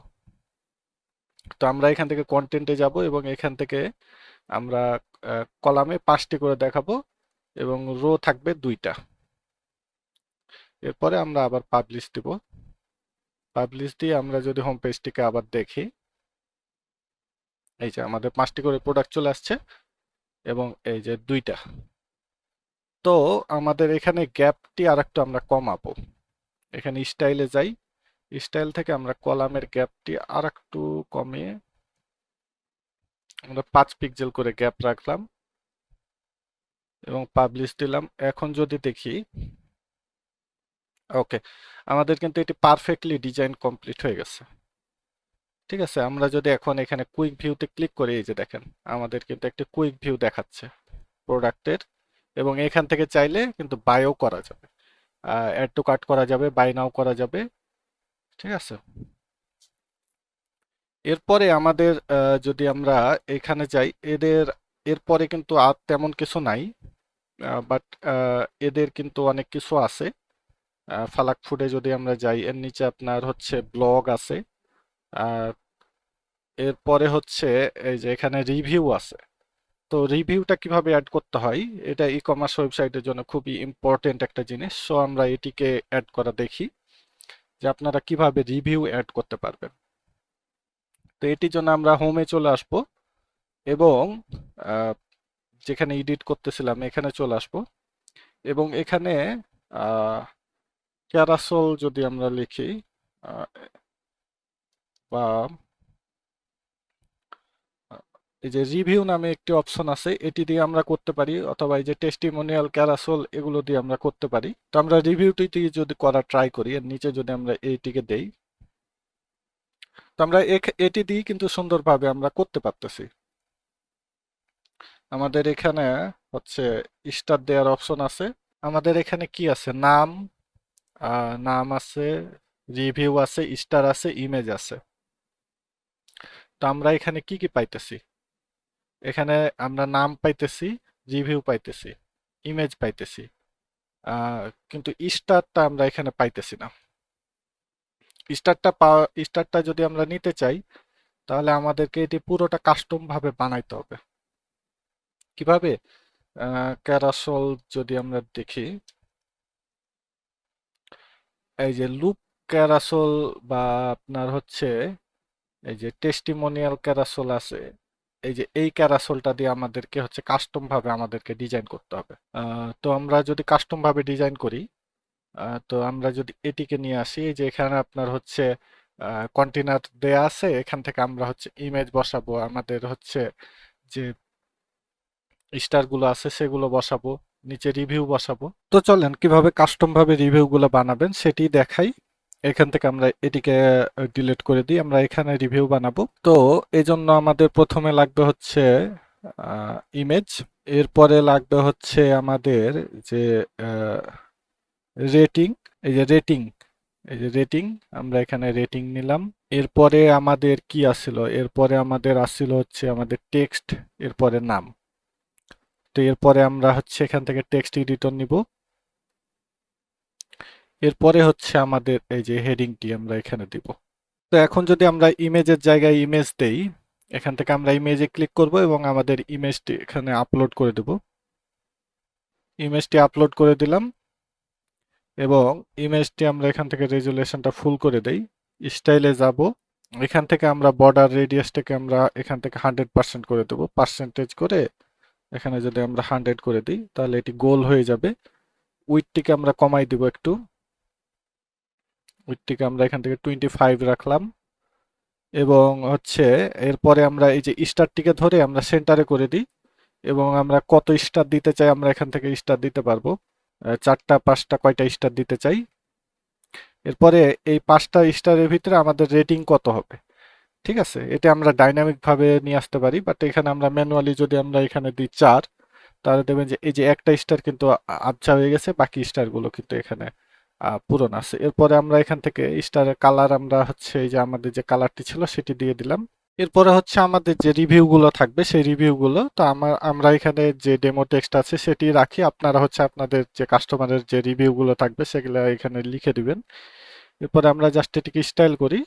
তো আমরা এখান থেকে কন্টেন্টে যাব এবং এখান থেকে আমরা কলামে 5টি করে দেখাবো, এবং রো থাকবে 2টা। এরপরে আমরা আবার পাবলিশ দিব। পাবলিশ দিয়ে আমরা যদি হোম পেজটিকে আবার দেখি, এই যে আমাদের 5টি করে প্রোডাক্ট চলে আসছে, এবং এই যে 2টা। তো আমাদের এখানে গ্যাপটি আর একটু আমরা কমাবো। এখানে স্টাইলে যাই, স্টাইল থেকে আমরা কলামের গ্যাপটি আর একটু কমিয়ে আমরা 5 পিক্সেল করে গ্যাপ রাখলাম, এবং পাবলিশ দিলাম। এখন যদি দেখি, ওকে, আমাদের কিন্তু এটি পারফেক্টলি ডিজাইন কমপ্লিট হয়ে গেছে। ঠিক আছে, আমরা যদি এখন এখানে কুইক ভিউতে ক্লিক করি, এই যে দেখেন আমাদের কিন্তু একটা কুইক ভিউ দেখাচ্ছে প্রোডাক্টের, এবং এখান থেকে চাইলে কিন্তু বাইও করা যাবে, অ্যাড টু কার্ট করা যাবে, বাই নাও করা যাবে। ঠিক আছে, এরপরে আমাদের যদি আমরা এখানে যাই, এরপরে কিন্তু আর তেমন কিছু নাই, বাট এদের কিন্তু অনেক কিছু আছে। ফালাক ফুডে যদি আমরা যাই, এর নিচে আপনার হচ্ছে ব্লগ আছে। আর এরপরে হচ্ছে এই যে এখানে রিভিউ আছে। তো রিভিউটা কিভাবে অ্যাড করতে হয়, এটা ই কমার্স ওয়েবসাইটের জন্য খুবই ইম্পর্টেন্ট একটা জিনিস। সো আমরা এটিকে অ্যাড করা দেখি যে আপনারা কিভাবে রিভিউ অ্যাড করতে পারবেন। তো এটির জন্য আমরা হোমে চলে আসব এবং আহ, যেখানে এডিট করতেছিলাম এখানে চলে আসব এবং এখানে ক্যারাসল যদি আমরা লিখি, আহ, বা এই যে রিভিউ নামে একটি অপশন আছে, এটি দিয়ে আমরা করতে পারি, অথবা এই যে টেস্টিমোনিয়াল ক্যারাসল এগুলো দিয়ে আমরা করতে পারি। তো আমরা রিভিউটি দিয়ে যদি করা ট্রাই করি, এর নিচে যদি আমরা এইটিকে দেই, তো আমরা এটি দিয়ে কিন্তু সুন্দরভাবে আমরা করতে পারতেছি। আমাদের এখানে হচ্ছে স্টার দেওয়ার অপশন আছে। আমাদের এখানে কি আছে, নাম, নাম আছে, রিভিউ আছে, স্টার আছে, ইমেজ আছে। তো আমরা এখানে কি কি পাইতেছি, এখানে আমরা নাম পাইতেছি, রিভিউ পাইতেছি, ইমেজ পাইতেছি, আহ, কিন্তু স্টারটা আমরা এখানে পাইতেছি না। স্টারটা যদি আমরা নিতে চাই, তাহলে আমাদেরকে এটি পুরোটা কাস্টম ভাবে বানাইতে হবে। কিভাবে? ক্যারাসল যদি আমরা দেখি, এই যে লুপ ক্যারাসল বা আপনার হচ্ছে এই যে টেস্টিমোনিয়াল ক্যারাসল আছে, এই যে এই ক্যারাসলটা দিয়ে আমাদেরকে হচ্ছে কাস্টম ভাবে আমাদেরকে ডিজাইন করতে হবে। তো আমরা যদি কাস্টম ভাবে ডিজাইন করি, তো আমরা যদি এটিকে নিয়ে আসি, এই যে এখানে আপনার হচ্ছে কন্টেনার দেয়া আছে, এখান থেকে আমরা হচ্ছে ইমেজ বসাবো, আমাদের হচ্ছে যে স্টার গুলো আছে সেগুলো বসাবো, নিচে রিভিউ বসাবো। তো চলেন কিভাবে কাস্টম ভাবে রিভিউ গুলো বানাবেন সেটি দেখাই। এখান থেকে আমরা এটিকে ডিলিট করে দিই, আমরা এখানে রিভিউ বানাবো। তো এই জন্য আমাদের প্রথমে লাগবে হচ্ছে ইমেজ, এরপরে লাগবে হচ্ছে আমাদের যে রেটিং, এই যে রেটিং, এই যে রেটিং, আমরা এখানে রেটিং নিলাম। এরপরে আমাদের কি আসছিল, এরপরে আমাদের আসছিল হচ্ছে আমাদের টেক্সট, এরপরে নাম। তো এরপরে আমরা হচ্ছে এখান থেকে টেক্সট এডিটর নিব। এরপরে হচ্ছে আমাদের এই যে হেডিংটি আমরা এখানে দিব। তো এখন যদি আমরা ইমেজের জায়গায় ইমেজ দেই, এখান থেকে আমরা ইমেজে ক্লিক করব এবং আমাদের ইমেজটি এখানে আপলোড করে দেব। ইমেজটি আপলোড করে দিলাম এবং ইমেজটি আমরা এখান থেকে রেজুলেশনটা ফুল করে দেই। স্টাইলে যাব, এখান থেকে আমরা বর্ডার রেডিয়াসটাকে আমরা এখান থেকে 100% করে দেব, পার্সেন্টেজ করে এখানে যদি আমরা 100 করে দিই তাহলে এটি গোল হয়ে যাবে। উইডথটিকে আমরা কমাই দিব একটু, উইডথটিকে আমরা এখান থেকে 25 রাখলাম এবং হচ্ছে এরপরে আমরা এই যে স্টারটিকে ধরে আমরা সেন্টারে করে দিই এবং আমরা কত স্টার দিতে চাই আমরা এখান থেকে স্টার দিতে পারবো, 4টা 5টা কয়টা স্টার দিতে চাই। এরপরে এই 5টা স্টারের ভিতরে আমাদের রেটিং কত হবে, ঠিক আছে, এটা আমরা ডাইনামিক ভাবে নিয়ে আসতে পারি, বাট এখানে আমরা ম্যানুয়ালি যদি আমরা এখানে দিই 4, তাহলে দেখবেন যে এই যে একটা স্টার কিন্তু আবছা হয়ে গেছে, বাকি স্টার গুলো কিন্তু এখানে পূরণ আছে। এরপরে আমরা এখান থেকে স্টারের কালার আমরা হচ্ছে এই যে আমাদের যে কালারটি ছিল সেটি দিয়ে দিলাম। এরপরে হচ্ছে আমাদের যে রিভিউ গুলো থাকবে সেই রিভিউ গুলো, তো আমরা এখানে যে ডেমো টেক্সট আছে সেটি রাখি, আপনারা হচ্ছে আপনাদের যে কাস্টমারের যে রিভিউ গুলো থাকবে সেগুলো এখানে লিখে দিবেন। এরপরে আমরা জাস্ট এটিকে স্টাইল করি,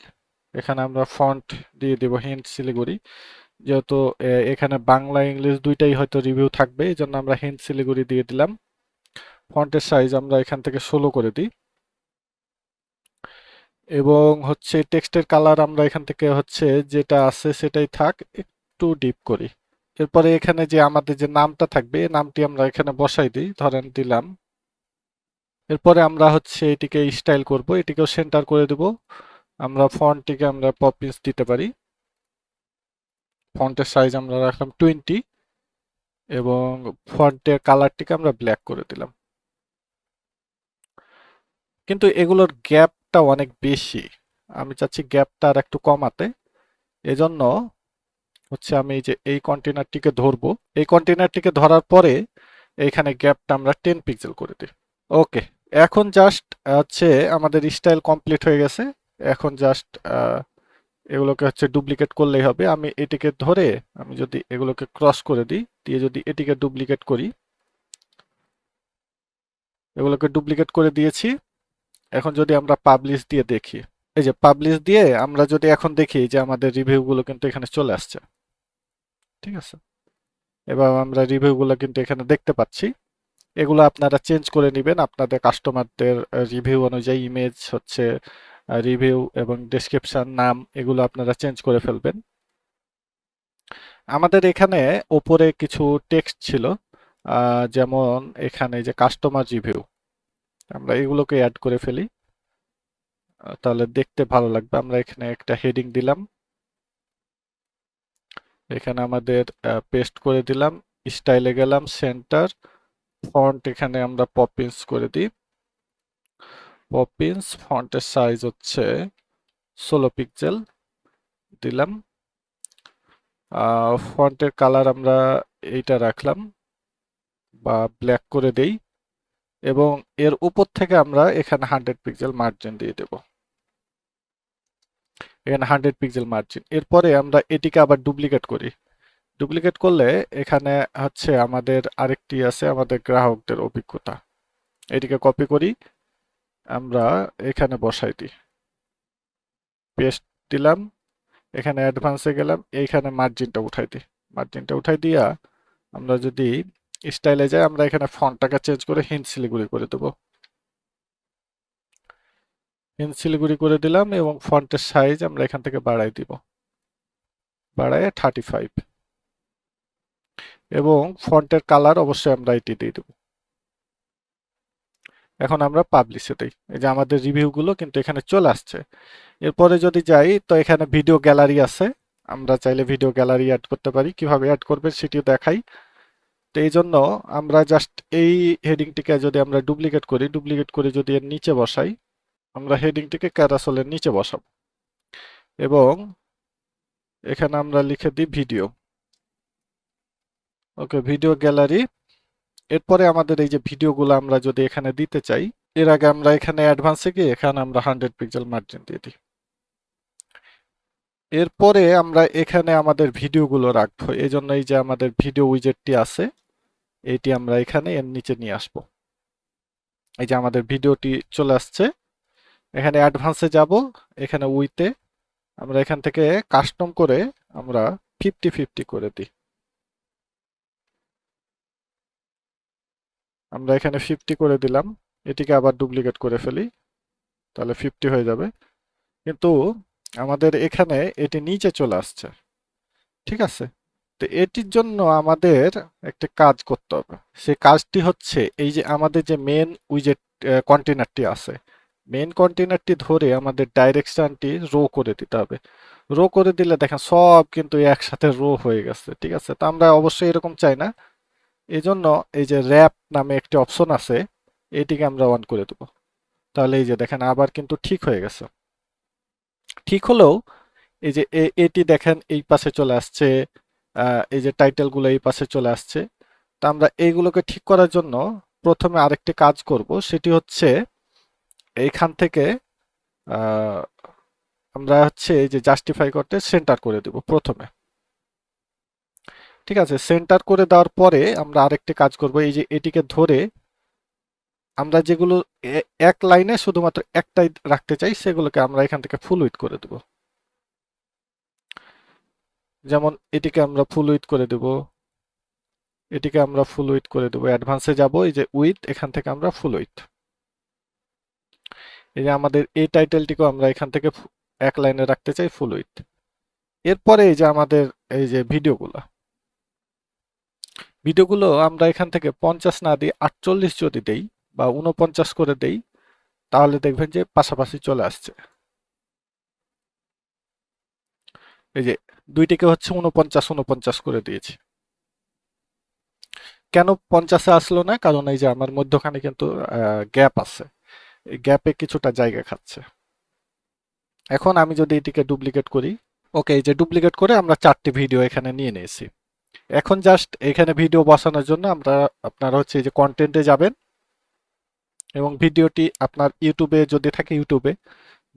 এখানে আমরা ফন্ট দিয়ে দেব হিন্ট শিলিগুড়ি, যেহেতু এখানে বাংলা ইংলিশ দুইটাই হয়তো রিভিউ থাকবে, এই জন্য আমরা হিন্ট শিলিগুড়ি দিয়ে দিলাম। ফন্টের সাইজ আমরা এখান থেকে 16 করে দিই এবং হচ্ছে টেক্সটের কালার আমরা এখান থেকে হচ্ছে যেটা আছে সেটাই থাক, একটু ডিপ করি। এরপরে এখানে যে আমাদের যে নামটা থাকবে এই নামটি আমরা এখানে বসাই দিই, ধরেন দিলাম। এরপরে আমরা হচ্ছে এটিকে স্টাইল করব, এটিকেও সেন্টার করে দেব। আমরা ফন্টটিকে আমরা পপিন্স দিতে পারি, ফন্টের সাইজ আমরা রাখলাম 20 এবং ফন্টের কালারটিকে আমরা ব্ল্যাক করে দিলাম। কিন্তু এগুলোর গ্যাপটা অনেক বেশি, আমি চাচ্ছি গ্যাপটা আর একটু কমাতে। এজন্য হচ্ছে আমি এই যে এই কন্টেনারটিকে ধরবো, এই কন্টেনারটিকে ধরার পরে এইখানে গ্যাপটা আমরা 10 পিক্সেল করে দিই। ওকে, এখন জাস্ট হচ্ছে আমাদের স্টাইল কমপ্লিট হয়ে গেছে। এখন জাস্ট এগুলোকে হচ্ছে ডুপ্লিকেট করলেই হবে। আমি এটিকে ধরে আমি যদি এগুলোকে ক্রস করে দিই, দিয়ে যদি এটিকে ডুপ্লিকেট করি, এগুলোকে ডুপ্লিকেট করে দিয়েছি। এখন যদি আমরা পাবলিশ দিয়ে দেখি, এই যে পাবলিশ দিয়ে আমরা যদি এখন দেখি যে আমাদের রিভিউগুলো কিন্তু এখানে চলে আসছে। ঠিক আছে, এবার আমরা রিভিউগুলো কিন্তু এখানে দেখতে পাচ্ছি। এগুলো আপনারা চেঞ্জ করে নেবেন আপনাদের কাস্টমারদের রিভিউ অনুযায়ী। ইমেজ হচ্ছে রিভিউ এবং ডেসক্রিপশন, নাম, এগুলো আপনারা চেঞ্জ করে ফেলবেন। আমাদের এখানে ওপরে কিছু টেক্সট ছিল, যেমন এখানে যে কাস্টমার রিভিউ, আমরা এগুলোকে অ্যাড করে ফেলি, তাহলে দেখতে ভালো লাগবে। আমরা এখানে একটা হেডিং দিলাম, এখানে আমাদের পেস্ট করে দিলাম, স্টাইলে গেলাম, সেন্টার, ফন্ট এখানে আমরা পপিন্স করে দিই। পপিন্স ফন্টের সাইজ হচ্ছে 16 পিক্সেল দিলাম। ফন্টের কালার আমরা এইটা রাখলাম বা ব্ল্যাক করে দেই, এবং এর উপর থেকে আমরা এখানে 100 পিক্সেল মার্জিন দিয়ে দেব। এখানে 100 পিক্সেল মার্জিন। এরপরে আমরা এটিকে আবার ডুপ্লিকেট করি। ডুপ্লিকেট করলে এখানে হচ্ছে আমাদের আরেকটি আছে, আমাদের গ্রাহকদের অভিজ্ঞতা। এটিকে কপি করি, আমরা এখানে বসাই দিই, পেস্ট দিলাম, এখানে অ্যাডভান্সে গেলাম, এইখানে মার্জিনটা উঠাই দিই। মার্জিনটা উঠাই দিয়া আমরা যদি স্টাইলে যাই, আমরা এখানে ফন্টটাকে চেঞ্জ করে হিন্দ শিলিগুড়ি করে দেবো। হিন্দ শিলিগুড়ি করে দিলাম এবং ফন্টের সাইজ আমরা এখান থেকে বাড়াই দিব, বাড়ায় 35, এবং ফন্টের কালার অবশ্যই আমরা এটি দিয়ে দেবো। এখন আমরা পাবলিশে দিই, এই যে আমাদের রিভিউগুলো কিন্তু এখানে চলে আসছে। এরপরে যদি যাই তো এখানে ভিডিও গ্যালারি আছে, আমরা চাইলে ভিডিও গ্যালারি অ্যাড করতে পারি। কিভাবে অ্যাড করবে সেটিও দেখাই। তো এই জন্য আমরা জাস্ট এই হেডিংটিকে যদি আমরা ডুপ্লিকেট করি, ডুপ্লিকেট করে যদি এর নিচে বসাই, আমরা হেডিংটিকে ক্যারাসলের নিচে বসাবো এবং এখানে আমরা লিখে দিই ভিডিও। ওকে, ভিডিও গ্যালারি। এরপরে আমাদের এই যে ভিডিওগুলো আমরা যদি এখানে দিতে চাই, এর আগে আমরা এখানে অ্যাডভান্সে গিয়ে এখানে আমরা 100 পিক্সেল মার্জিন দিয়ে দিই। এরপরে আমরা এখানে আমাদের ভিডিওগুলো রাখবো, এই জন্য এই যে আমাদের ভিডিও উইজেটটি আছে, এইটি আমরা এখানে এর নিচে নিয়ে আসব। এই যে আমাদের ভিডিওটি চলে আসছে। এখানে অ্যাডভান্সে যাব, এখানে উইতে আমরা এখান থেকে কাস্টম করে আমরা 50-50 করে দিই। আমরা এখানে 50 করে দিলাম, এটিকে আবার ডুপ্লিকেট করে ফেলি, তাহলে 50 হয়ে যাবে। কিন্তু আমাদের এখানে এটি নিচে চলে আসছে। ঠিক আছে, তো এটির জন্য আমাদের একটা কাজ করতে হবে। সেই কাজটি হচ্ছে এই যে আমাদের যে মেন উইজেট কন্টেনারটি আছে, মেন কন্টেনারটি ধরে আমাদের ডাইরেকশনটি রো করে দিতে হবে। রো করে দিলে দেখেন সব কিন্তু একসাথে রো হয়ে গেছে। ঠিক আছে, তো আমরা অবশ্যই এরকম চাই না। এই জন্য এই যে র্যাপ নামে একটি অপশন আছে, এটিকে আমরা অন করে দেবো। তাহলে এই যে দেখেন আবার কিন্তু ঠিক হয়ে গেছে। ঠিক হলেও এই যে এটি দেখেন এই পাশে চলে আসছে, এই যে টাইটেলগুলো এই পাশে চলে আসছে। তা আমরা এইগুলোকে ঠিক করার জন্য প্রথমে আরেকটি কাজ করব, সেটি হচ্ছে এইখান থেকে আমরা হচ্ছে এই যে জাস্টিফাই করতে সেন্টার করে দেব প্রথমে। ঠিক আছে, সেন্টার করে দেওয়ার পরে আমরা আরেকটি কাজ করব, এই যে এটিকে ধরে আমরা যেগুলো এক লাইনে শুধুমাত্র একটাই রাখতে চাই, সেগুলোকে আমরা এখান থেকে ফুল উইডথ করে দেব। যেমন এটিকে আমরা ফুল উইডথ করে দেব, এটিকে আমরা ফুল উইডথ করে দেব। অ্যাডভান্সে যাব, এই যে উইডথ, এখান থেকে আমরা ফুল উইডথ। এই যে আমাদের এই টাইটেলটিকেও আমরা এখান থেকে এক লাইনে রাখতে চাই ফুল উইডথ। এরপরে এই যে আমাদের এই যে ভিডিওগুলো আমরা এখান থেকে 50 না দিয়ে 48 যদি দেই বা 49 করে দেই, তাহলে দেখবেন যে পাশাপাশি চলে আসছে। এই যে দুইটিকে হচ্ছে 49 করে দিয়েছি। কেন 50-এ আসলো না? কারণ এই যে আমার মধ্যখানে কিন্তু গ্যাপ আছে, এই গ্যাপে কিছুটা জায়গা খাচ্ছে। এখন আমি যদি এটিকে ডুপ্লিকেট করি, ওকে, এই যে ডুপ্লিকেট করে আমরা 4টি ভিডিও এখানে নিয়ে নিয়েছি। এখন জাস্ট এখানে ভিডিও বসানোর জন্য আপনারা হচ্ছে এই যে কন্টেন্টে যাবেন এবং ভিডিওটি আপনার ইউটিউবে যদি থাকে ইউটিউবে,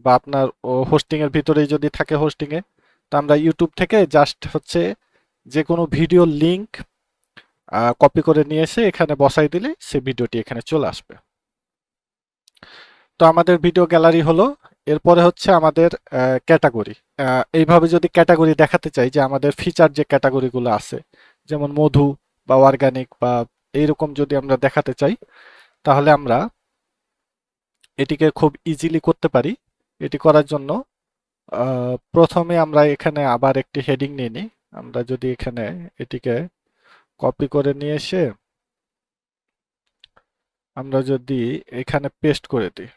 বা আপনার হোস্টিং এর ভিতরেই যদি থাকে হোস্টিং এ, তো আমরা ইউটিউব থেকে জাস্ট হচ্ছে যে কোনো ভিডিও লিংক কপি করে নিয়ে এসে এখানে বসাই দিলে সে ভিডিওটি এখানে চলে আসবে। তো আমাদের ভিডিও গ্যালারি হলো। এরপরে হচ্ছে আমাদের ক্যাটাগরি। এইভাবে যদি ক্যাটাগরি দেখাতে চাই যে আমাদের ফিচার যে ক্যাটাগরিগুলো আছে, যেমন মধু বা অর্গানিক বা এইরকম যদি আমরা দেখাতে চাই, তাহলে আমরা এটিকে খুব ইজিলি করতে পারি। এটি করার জন্য প্রথমে আমরা এখানে আবার একটি হেডিং নিয়ে নিই। আমরা যদি এখানে এটিকে কপি করে নিয়ে এসে আমরা যদি এখানে পেস্ট করে দিই,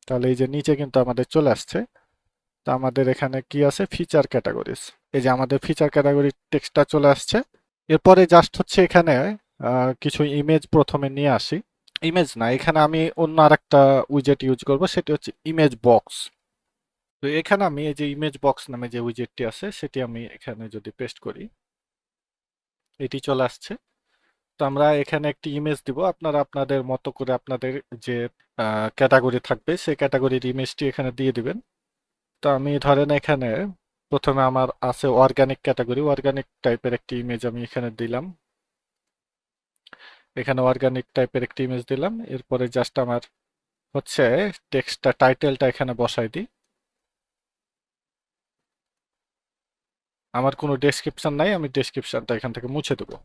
তাহলে এই যে নিচে কিন্তু আমাদের চলে আসছে। তো আমাদের এখানে কি আছে, ফিচার ক্যাটাগরিজ। এই যে আমাদের ফিচার ক্যাটাগরি টেক্সটটা চলে আসছে। এরপরে জাস্ট হচ্ছে এখানে কিছু ইমেজ প্রথমে নিয়ে আসি। ইমেজ না, এখানে আমি অন্য আরেকটা উইজেট ইউজ করব, সেটি হচ্ছে ইমেজ বক্স। তো এখানে আমি এই যে ইমেজ বক্স নামে যে উইজেটটি আছে সেটি আমি এখানে যদি পেস্ট করি, এটি চলে আসছে। তো আমরা এখানে একটি ইমেজ দিব, আপনারা আপনাদের মতো করে আপনাদের যে ক্যাটাগরি থাকবে সেই ক্যাটাগরির ইমেজটি এখানে দিয়ে দিবেন। তো আমি ধরেন এখানে প্রথমে আমার আছে অর্গানিক ক্যাটাগরি, অর্গানিক টাইপের একটি ইমেজ আমি এখানে দিলাম। এখানে অর্গানিক টাইপের একটি ইমেজ দিলাম। এরপরে জাস্ট আমার হচ্ছে টেক্সটটা, টাইটেলটা এখানে বসাই দিই। আমার কোনো ডেসক্রিপশন নাই, আমি ডেসক্রিপশনটা এখান থেকে মুছে দেবো।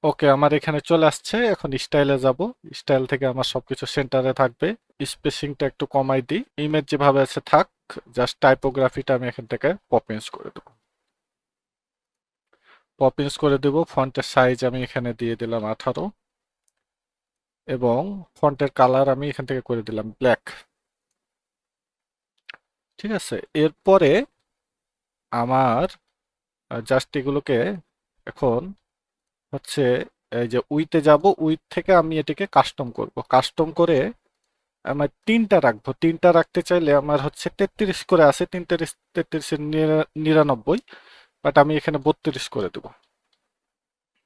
ওকে, আমার এখানে চলে আসছে। এখন স্টাইলে যাব। স্টাইল থেকে আমার সবকিছু সেন্টারে থাকবে। স্পেসিংটা একটু কমাই দিই। ইমেজ যেভাবে আছে থাক, জাস্ট টাইপোগ্রাফিটা আমি এখান থেকে পপিন্স করে দেবো। পপিন্স করে দেব। ফন্টের সাইজ আমি এখানে দিয়ে দিলাম 18 এবং ফন্টের কালার আমি এখান থেকে করে দিলাম ব্ল্যাক। ঠিক আছে, এরপরে আমার জাস্ট এগুলোকে এখন হচ্ছে এই যে উইতে যাব, উইথ থেকে আমি এটিকে কাস্টম করব। কাস্টম করে আমার তিনটা রাখবো। তিনটা রাখতে চাইলে আমার হচ্ছে 33 করে আছে, 33 বাট আমি এখানে 32 করে দেব,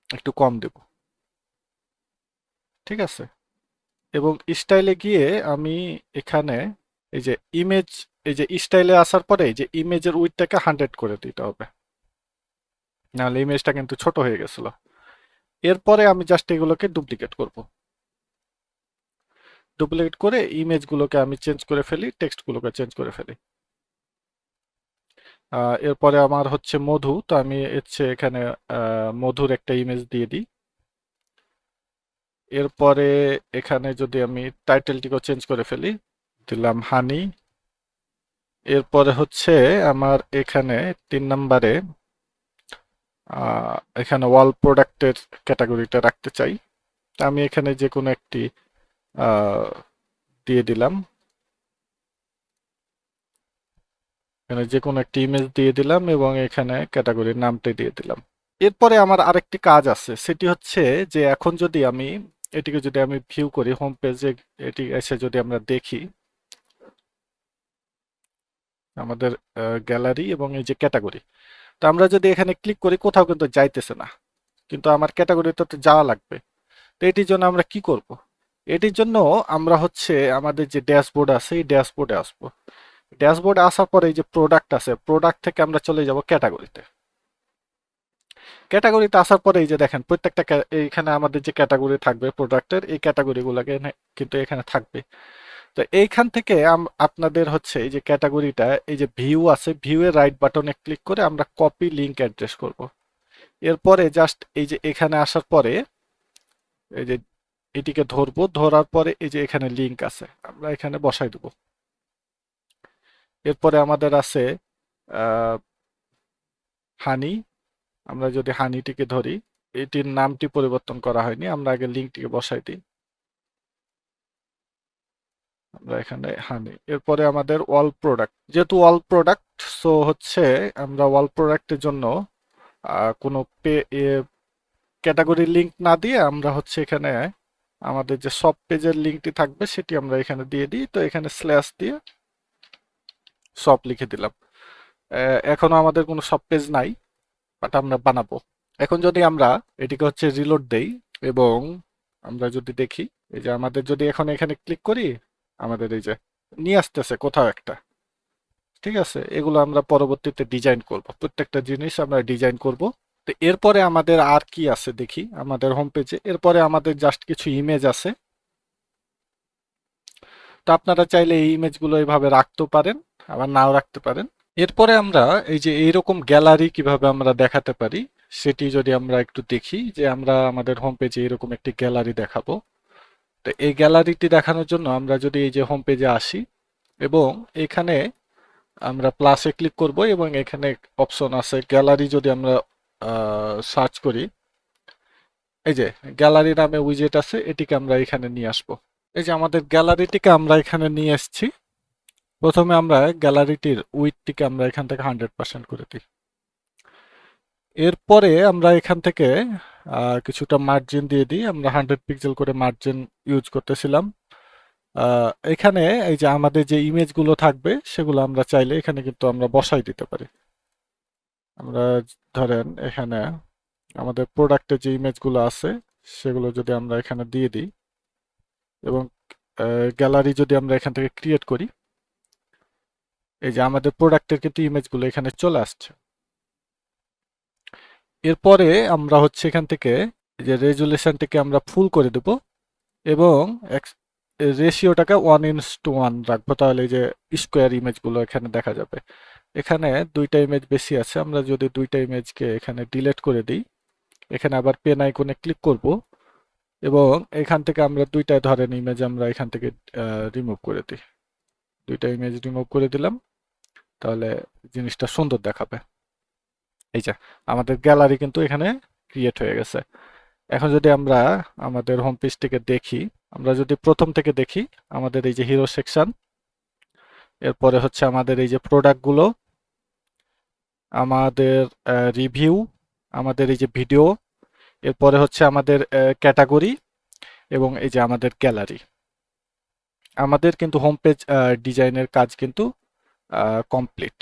একটু কম দেব। ঠিক আছে, এবং স্টাইলে গিয়ে আমি এখানে এই যে ইমেজ, এই যে স্টাইলে আসার পরে এই যে ইমেজের উইডথটাকে 100 করে দিতে হবে, নাহলে ইমেজটা কিন্তু ছোট হয়ে গেছিল। এরপরে আমি জাস্ট এগুলোকে ডুপ্লিকেট করব। ডুপ্লিকেট করে ইমেজগুলোকে আমি চেঞ্জ করে ফেলি, টেক্সটগুলোকে চেঞ্জ করে ফেলি। এরপরে আমার হচ্ছে মধু, তো আমি হচ্ছে এখানে মধুর একটা ইমেজ দিয়ে দিই। এরপরে এখানে যদি আমি টাইটেলটিকে চেঞ্জ করে ফেলি, দিলাম হানি। এরপরে হচ্ছে আমার এখানে 3 নম্বরে এখানে ওয়াল প্রোডাক্টের ক্যাটাগরিটা রাখতে চাই। তা আমি এখানে যে কোনো একটি দিয়ে দিলাম, এখানে যে কোনো একটি ইমেজ দিয়ে দিলাম এবং এখানে ক্যাটাগরির নামটা দিয়ে দিলাম। এরপরে আমার আরেকটি কাজ আছে, সেটি হচ্ছে যে এখন যদি আমি এটিকে যদি আমি ভিউ করি হোম পেজে, এটি এসে যদি আমরা দেখি আমাদের গ্যালারি এবং এই যে ক্যাটাগরি, তো আমরা যদি এখানে ক্লিক করি কোথাও কিন্তু যাইতেছে না, কিন্তু আমার ক্যাটাগরিতে তো যাওয়া লাগবে। তো এটির জন্য আমরা কি করব? এটির জন্য আমরা হচ্ছে আমাদের যে ড্যাশবোর্ড আছে এই ড্যাশবোর্ডে আসবো। ড্যাশবোর্ডে আসার পরে এই যে প্রোডাক্ট আছে, প্রোডাক্ট থেকে আমরা চলে যাব ক্যাটাগরিতে। ক্যাটাগরিতে আসার পরে এই যে দেখেন প্রত্যেকটা এইখানে আমাদের যে ক্যাটাগরি থাকবে প্রোডাক্টের, এই ক্যাটাগরিগুলোকে কিন্তু এখানে থাকবে। তো এইখান থেকে আপনাদের হচ্ছে এই যে ক্যাটাগরিটা, এই যে ভিউ আছে, ভিউ এর রাইট বাটনে ক্লিক করে আমরা কপি লিংক অ্যাড্রেস করব। এরপরে জাস্ট এই যে এখানে আসার পরে এই যে এটিকে ধরবো, ধরার পরে এই যে এখানে লিংক আছে আমরা এখানে বসাই দেবো। এরপরে আমাদের আছে হানি। আমরা যদি হানিটিকে ধরি, এটির নামটি পরিবর্তন করা হয়নি, আমরা আগে লিংকটিকে বসাই দিই। আমরা এখানে হানি। এরপরে আমাদের ওয়াল প্রোডাক্ট, যেহেতু ওয়াল প্রোডাক্ট, সো হচ্ছে আমরা ওয়াল প্রোডাক্টের জন্য কোনো ক্যাটাগরি লিংক না দিয়ে আমরা হচ্ছে এখানে আমাদের যে সব পেজের লিংকটি থাকবে সেটি আমরা এখানে দিয়ে দিই। তো এখানে স্ল্যাশ দিয়ে সব লিখে দিলাম। এখনো আমাদের কোনো সব পেজ নাই, বাট আমরা বানাবো। এখন যদি আমরা এটিকে হচ্ছে রিলোড দেই এবং আমরা যদি দেখি এই যে আমাদের যদি এখন এখানে ক্লিক করি, আমাদের এই যে নিয়ে আসতেছে কোথাও একটা। ঠিক আছে, এগুলো আমরা পরবর্তীতে ডিজাইন করব, প্রত্যেকটা জিনিস আমরা ডিজাইন করব। তো এরপরে আমাদের আর কি আছে দেখি আমাদের হোম পেজে। এরপরে আমাদের জাস্ট কিছু ইমেজ আছে। তো আপনারা চাইলে এই ইমেজগুলো এইভাবে রাখতেও পারেন, আবার নাও রাখতে পারেন। এরপরে আমরা এই যে এইরকম গ্যালারি কিভাবে আমরা দেখাতে পারি সেটি যদি আমরা একটু দেখি, যে আমরা আমাদের হোম পেজে এরকম একটি গ্যালারি দেখাবো। তো এই গ্যালারিটি দেখানোর জন্য আমরা যদি এই যে হোম পেজে আসি এবং এখানে আমরা প্লাসে ক্লিক করব এবং এখানে অপশন আছে গ্যালারি, যদি আমরা সার্চ করি, এই যে গ্যালারি নামে উইজেট আছে, এটিকে আমরা এখানে নিয়ে আসব। এই যে আমাদের গ্যালারিটিকে আমরা এখানে নিয়ে এসেছি। প্রথমে আমরা গ্যালারিটির উইডথটিকে আমরা এখান থেকে 100% করে দিই। এরপরে আমরা এখান থেকে কিছুটা মার্জিন দিয়ে দিই। আমরা 100 পিক্সেল করে মার্জিন ইউজ করতেছিলাম। এখানে এই যে আমাদের যে ইমেজগুলো থাকবে সেগুলো আমরা চাইলে এখানে কিন্তু আমরা বসাই দিতে পারি। আমরা ধরেন এখানে আমাদের প্রোডাক্টের যে ইমেজগুলো আছে সেগুলো যদি আমরা এখানে দিয়ে দিই এবং গ্যালারি যদি আমরা এখান থেকে ক্রিয়েট করি, এই যে আমাদের প্রোডাক্টের কিন্তু ইমেজগুলো এখানে চলে আসছে। এরপরে আমরা হচ্ছে এখান থেকে যে রেজুলেশনটাকে আমরা ফুল করে দেব এবং রেশিওটাকে 1:1 রাখবো, তাহলে এই যে স্কোয়ার ইমেজগুলো এখানে দেখা যাবে। এখানে দুইটা ইমেজ বেশি আছে, আমরা যদি দুইটা ইমেজকে এখানে ডিলিট করে দিই, এখানে আবার পেন আইকনে ক্লিক করব এবং এখান থেকে আমরা দুইটা ধরেন ইমেজ আমরা এখান থেকে রিমুভ করে দিই। দুইটা ইমেজ রিমুভ করে দিলাম, তাহলে জিনিসটা সুন্দর দেখাবে। এই যে আমাদের গ্যালারি কিন্তু এখানে ক্রিয়েট হয়ে গেছে। এখন যদি আমরা আমাদের হোম পেজটিকে দেখি, আমরা যদি প্রথম থেকে দেখি, আমাদের এই যে হিরো সেকশন, এরপরে হচ্ছে আমাদের এই যে প্রোডাক্টগুলো, আমাদের রিভিউ, আমাদের এই যে ভিডিও, এরপরে হচ্ছে আমাদের ক্যাটাগরি এবং এই যে আমাদের গ্যালারি। আমাদের কিন্তু হোম পেজ ডিজাইনের কাজ কিন্তু কমপ্লিট।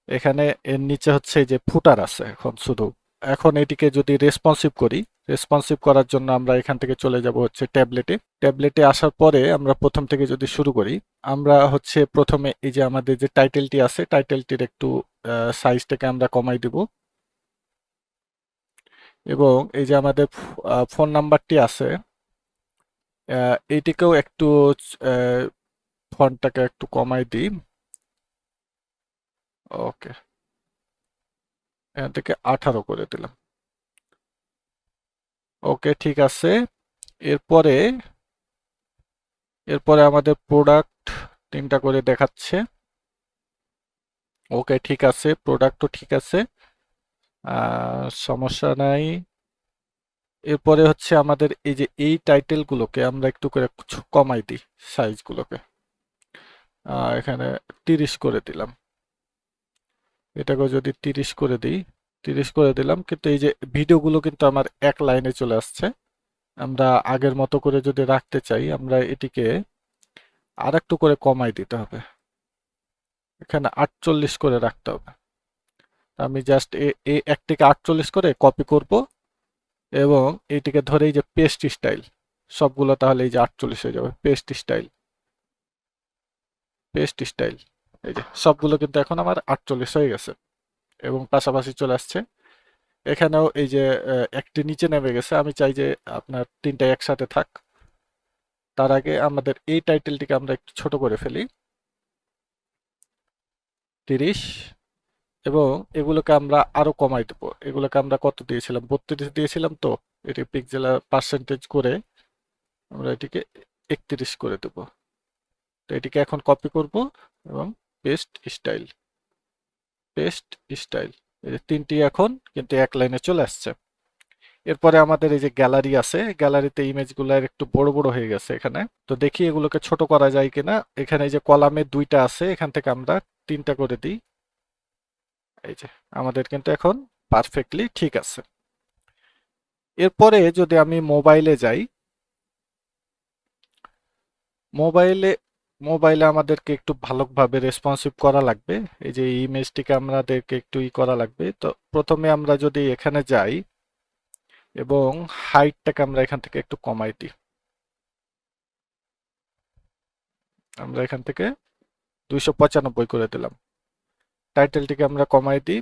এখানে এর নিচে হচ্ছে এই যে ফুটার আছে এখন শুধু। এখন এটিকে যদি রেসপন্সিভ করি, রেসপন্সিভ করার জন্য আমরা এখান থেকে চলে যাব হচ্ছে ট্যাবলেটে। ট্যাবলেটে আসার পরে আমরা প্রথম থেকে যদি শুরু করি, আমরা হচ্ছে প্রথমে এই যে আমাদের যে টাইটেলটি আছে, টাইটেলটির একটু সাইজটাকে আমরা কমাই দিব এবং এই যে আমাদের ফোন নাম্বারটি আছে, এইটিকেও একটু ফন্টটাকে একটু কমাই দিই। ওকে, এখান থেকে 18 করে দিলাম। ওকে, ঠিক আছে। এরপরে এরপরে আমাদের প্রোডাক্ট 3টা করে দেখাচ্ছে। ওকে, ঠিক আছে, প্রোডাক্টও ঠিক আছে, সমস্যা নাই। এরপরে হচ্ছে আমাদের এই যে এই টাইটেলগুলোকে আমরা একটু করে কমাই দিই সাইজগুলোকে। এখানে 30 করে দিলাম। এটাকে যদি 30 করে দিই, 30 করে দিলাম, কিন্তু এই যে ভিডিওগুলো কিন্তু আমার এক লাইনে চলে আসছে। আমরা আগের মতো করে যদি রাখতে চাই, আমরা এটিকে আর একটু করে কমাই দিতে হবে, এখানে 48 করে রাখতে হবে। আমি জাস্ট এই একটিকে 48 করে কপি করব এবং এইটিকে ধরে এই যে পেস্ট স্টাইল, সবগুলো তাহলে এই যে 48 হয়ে যাবে। পেস্ট স্টাইল, পেস্ট স্টাইল, এই যে সবগুলো কিন্তু এখন আমার 48 হয়ে গেছে এবং পাশাপাশি চলে আসছে। এখানেও এই যে একটি নিচে নেমে গেছে, আমি চাই যে আপনার 3টা একসাথে থাক। তার আগে আমাদের এই টাইটেলটিকে আমরা একটু ছোট করে ফেলি, 30, এবং এগুলোকে আমরা আরো কমাই দেবো। এগুলোকে আমরা কত দিয়েছিলাম, 32 দিয়েছিলাম, তো এটি পিক্সেল পার্সেন্টেজ করে আমরা এটিকে 31 করে দেব। তো এটিকে এখন কপি করব এবং পেস্ট স্টাইল, পেস্ট স্টাইল, এই যে 3টি এখন কিন্তু এক লাইনে চলে আসছে। এরপরে আমাদের এই যে গ্যালারি আছে, গ্যালারিতে ইমেজগুলো একটু বড় বড় হয়ে গেছে এখানে। তো দেখি এগুলোকে ছোট করা যায় কিনা। এখানে এই যে কলামে 2টা আছে, এখান থেকে আমরা 3টা করে দিই। এই যে আমাদের কিন্তু এখন পারফেক্টলি ঠিক আছে। এরপরে যদি আমি মোবাইলে যাই, মোবাইলে মোবাইলে আমাদেরকে একটু ভালোভাবে রেসপন্সিভ করা লাগবে। এই যে ইমেজটিকে আমাদেরকে একটু করা লাগবে। তো প্রথমে আমরা যদি এখানে যাই এবং হাইটটাকে আমরা এখান থেকে একটু কমাই দিই। আমরা এখান থেকে 295 করে দিলাম। টাইটেলটিকে আমরা কমাই দিই,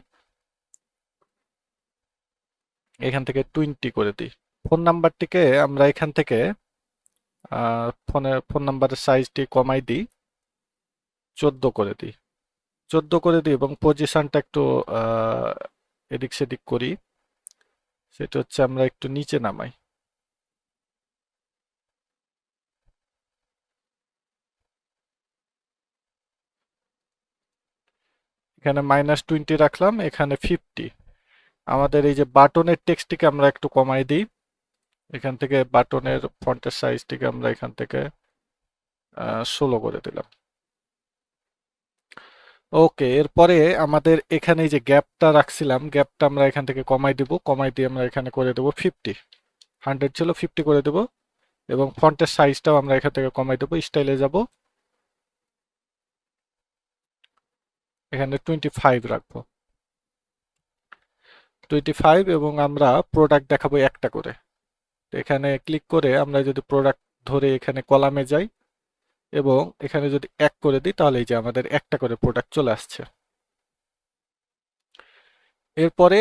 এখান থেকে 20 করে দিই। ফোন নাম্বারটিকে আমরা এখান থেকে ফোন নাম্বারের সাইজটি কমাই দিই, 14 করে দিই। 14 করে দিই এবং পজিশনটা একটু এদিক সেদিক করি, সেটা হচ্ছে আমরা একটু নিচে নামাই। এখানে -20 রাখলাম, এখানে 50। আমাদের এই যে বাটনের টেক্সটটিকে আমরা একটু কমাই দিই, এখান থেকে বাটনের ফন্টের সাইজটিকে আমরা এখান থেকে 16 করে দিলাম। ওকে, এরপরে আমাদের এখানে যে গ্যাপটা রাখছিলাম, গ্যাপটা আমরা এখান থেকে কমাই দিব, কমাই দিয়ে আমরা এখানে করে দেবো 50। 100 ছিল, 50 করে দেব এবং ফন্টের সাইজটাও আমরা এখান থেকে কমাই দেবো। স্টাইলে যাব, এখানে 25 রাখবো, 25 এবং আমরা প্রোডাক্ট দেখাবো একটা করে। এখানে ক্লিক করে আমরা যদি প্রোডাক্ট ধরে এখানে কলামে যাই এবং এখানে যদি এক করে দিই, তাহলে এই যে আমাদের একটা করে প্রোডাক্ট চলে আসছে। এরপরে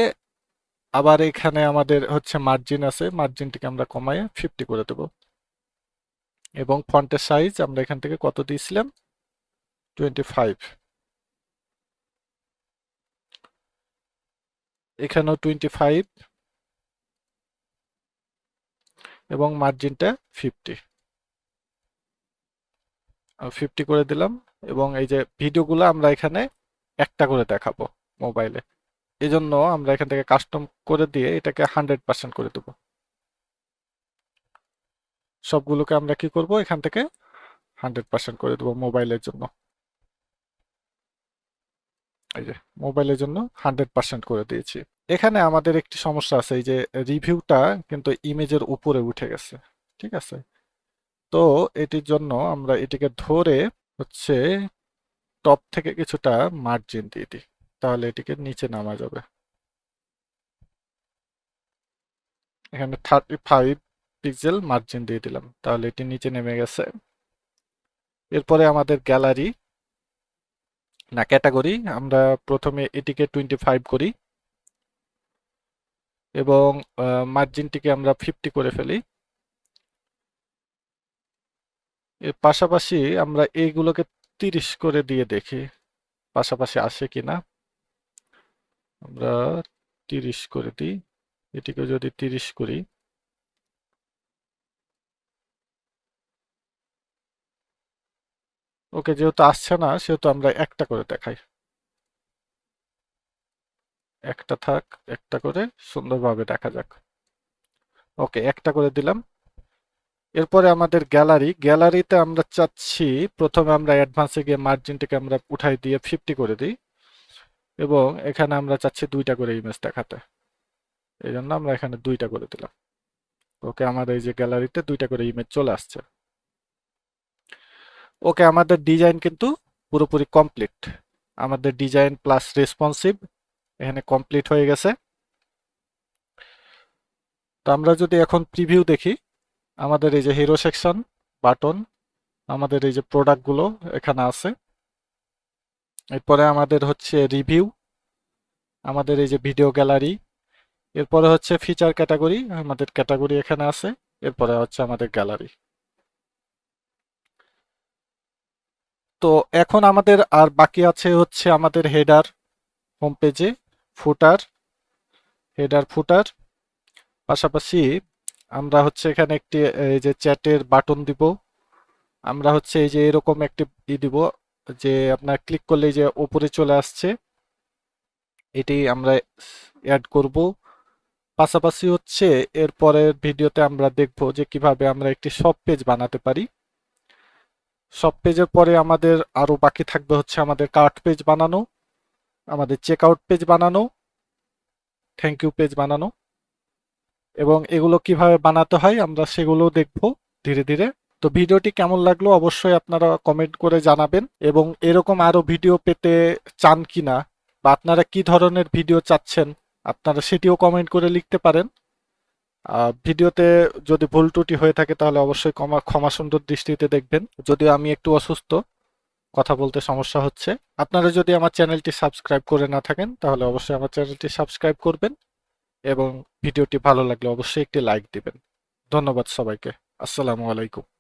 আবার এখানে আমাদের হচ্ছে মার্জিন আছে, মার্জিনটিকে আমরা কমায় 50 করে দেব এবং ফন্টের সাইজ আমরা এখান থেকে কত দিয়েছিলাম, 25। এখানেও 25 এবং মার্জিনটা 50 করে দিলাম। এবং এই যে ভিডিওগুলো আমরা এখানে একটা করে দেখাবো মোবাইলে, এজন্য আমরা এখান থেকে কাস্টম করে দিয়ে এটাকে 100% করে দেব। সবগুলোকে আমরা কি করব, এখান থেকে 100% করে দেব মোবাইলের জন্য। এই যে মোবাইলের জন্য 100% করে দিয়েছি। এখানে আমাদের একটি সমস্যা আছে, এই যে রিভিউটা কিন্তু ইমেজের উপরে উঠে গেছে, ঠিক আছে? তো এটির জন্য আমরা এটিকে ধরে হচ্ছে টপ থেকে কিছুটা মার্জিন দিয়ে দিই, তাহলে এটিকে নিচে নামা যাবে। এখানে 35 পিক্সেল মার্জিন দিয়ে দিলাম, তাহলে এটি নিচে নেমে গেছে। এরপরে আমাদের গ্যালারি না ক্যাটাগরি, আমরা প্রথমে এটিকে 25 করি এবং মার্জিনটিকে আমরা 50 করে ফেলি। এর পাশাপাশি আমরা এইগুলোকে 30 করে দিয়ে দেখি পাশাপাশি আসে কিনা। আমরা 30 করে দিই, এটিকে যদি 30 করি, ওকে, যেহেতু আসছে না সেহেতু আমরা একটা করে দেখাই। একটা থাক, একটা করে সুন্দরভাবে দেখা যাক। ওকে, একটা করে দিলাম। এরপরে আমাদের গ্যালারিতে আমরা চাচ্ছি প্রথমে আমরা অ্যাডভান্সে গিয়ে মার্জিনটাকে আমরা উঠাই দিয়ে 50 করে দিই এবং এখানে আমরা চাচ্ছি দুইটা করে ইমেজ দেখাতে, এই জন্য আমরা এখানে দুইটা করে দিলাম। ওকে, আমাদের এই যে গ্যালারিতে দুইটা করে ইমেজ চলে আসছে। ওকে, আমাদের ডিজাইন কিন্তু পুরোপুরি কমপ্লিট। আমাদের ডিজাইন প্লাস রেসপন্সিভ এখানে কমপ্লিট হয়ে গেছে। তো আমরা যদি এখন প্রিভিউ দেখি, আমাদের এই যে হিরো সেকশন, বাটন, আমাদের এই যে প্রোডাক্টগুলো এখানে আছে। এরপরে আমাদের হচ্ছে রিভিউ, আমাদের এই যে ভিডিও গ্যালারি, এরপরে হচ্ছে ফিচার ক্যাটাগরি, আমাদের ক্যাটাগরি এখানে আছে, এরপরে হচ্ছে আমাদের গ্যালারি। তো এখন আমাদের আর বাকি আছে হচ্ছে আমাদের হেডার, হোম পেজে ফুটার, হেডার ফুটার, পাশাপাশি আমরা হচ্ছে এখানে একটি এই যে চ্যাটের বাটন দিব। আমরা হচ্ছে এই যে এরকম একটি দিব যে আপনার ক্লিক করলে যে উপরে চলে আসছে, এটি আমরা অ্যাড করব। পাশাপাশি হচ্ছে এর পরের ভিডিওতে আমরা দেখব যে কিভাবে আমরা একটি সব পেজ বানাতে পারি। সব পেজের পরে আমাদের আরো বাকি থাকবে হচ্ছে আমাদের কার্ট পেজ বানানো, আমাদের চেক আউট পেজ বানানো, থ্যাংক ইউ পেজ বানানো, এবং এগুলো কিভাবে বানাতে হয় আমরা সেগুলো দেখব ধীরে ধীরে। তো ভিডিওটি কেমন লাগলো অবশ্যই আপনারা কমেন্ট করে জানাবেন এবং এরকম আরো ভিডিও পেতে চান কিনা বা আপনারা কি ধরনের ভিডিও চাচ্ছেন আপনারা সেটিও কমেন্ট করে লিখতে পারেন। ভিডিওতে যদি ভুল ত্রুটি হয়ে থাকে তাহলে অবশ্যই ক্ষমা সুন্দর দৃষ্টিতে দেখবেন। যদিও আমি একটু অসুস্থ, কথা বলতে সমস্যা হচ্ছে। আপনারা যদি আমার চ্যানেলটি সাবস্ক্রাইব করে না থাকেন তাহলে অবশ্যই আমার চ্যানেলটি সাবস্ক্রাইব করবেন এবং ভিডিওটি ভালো লাগলে অবশ্যই একটি লাইক দিবেন। ধন্যবাদ সবাইকে। আসসালামু আলাইকুম।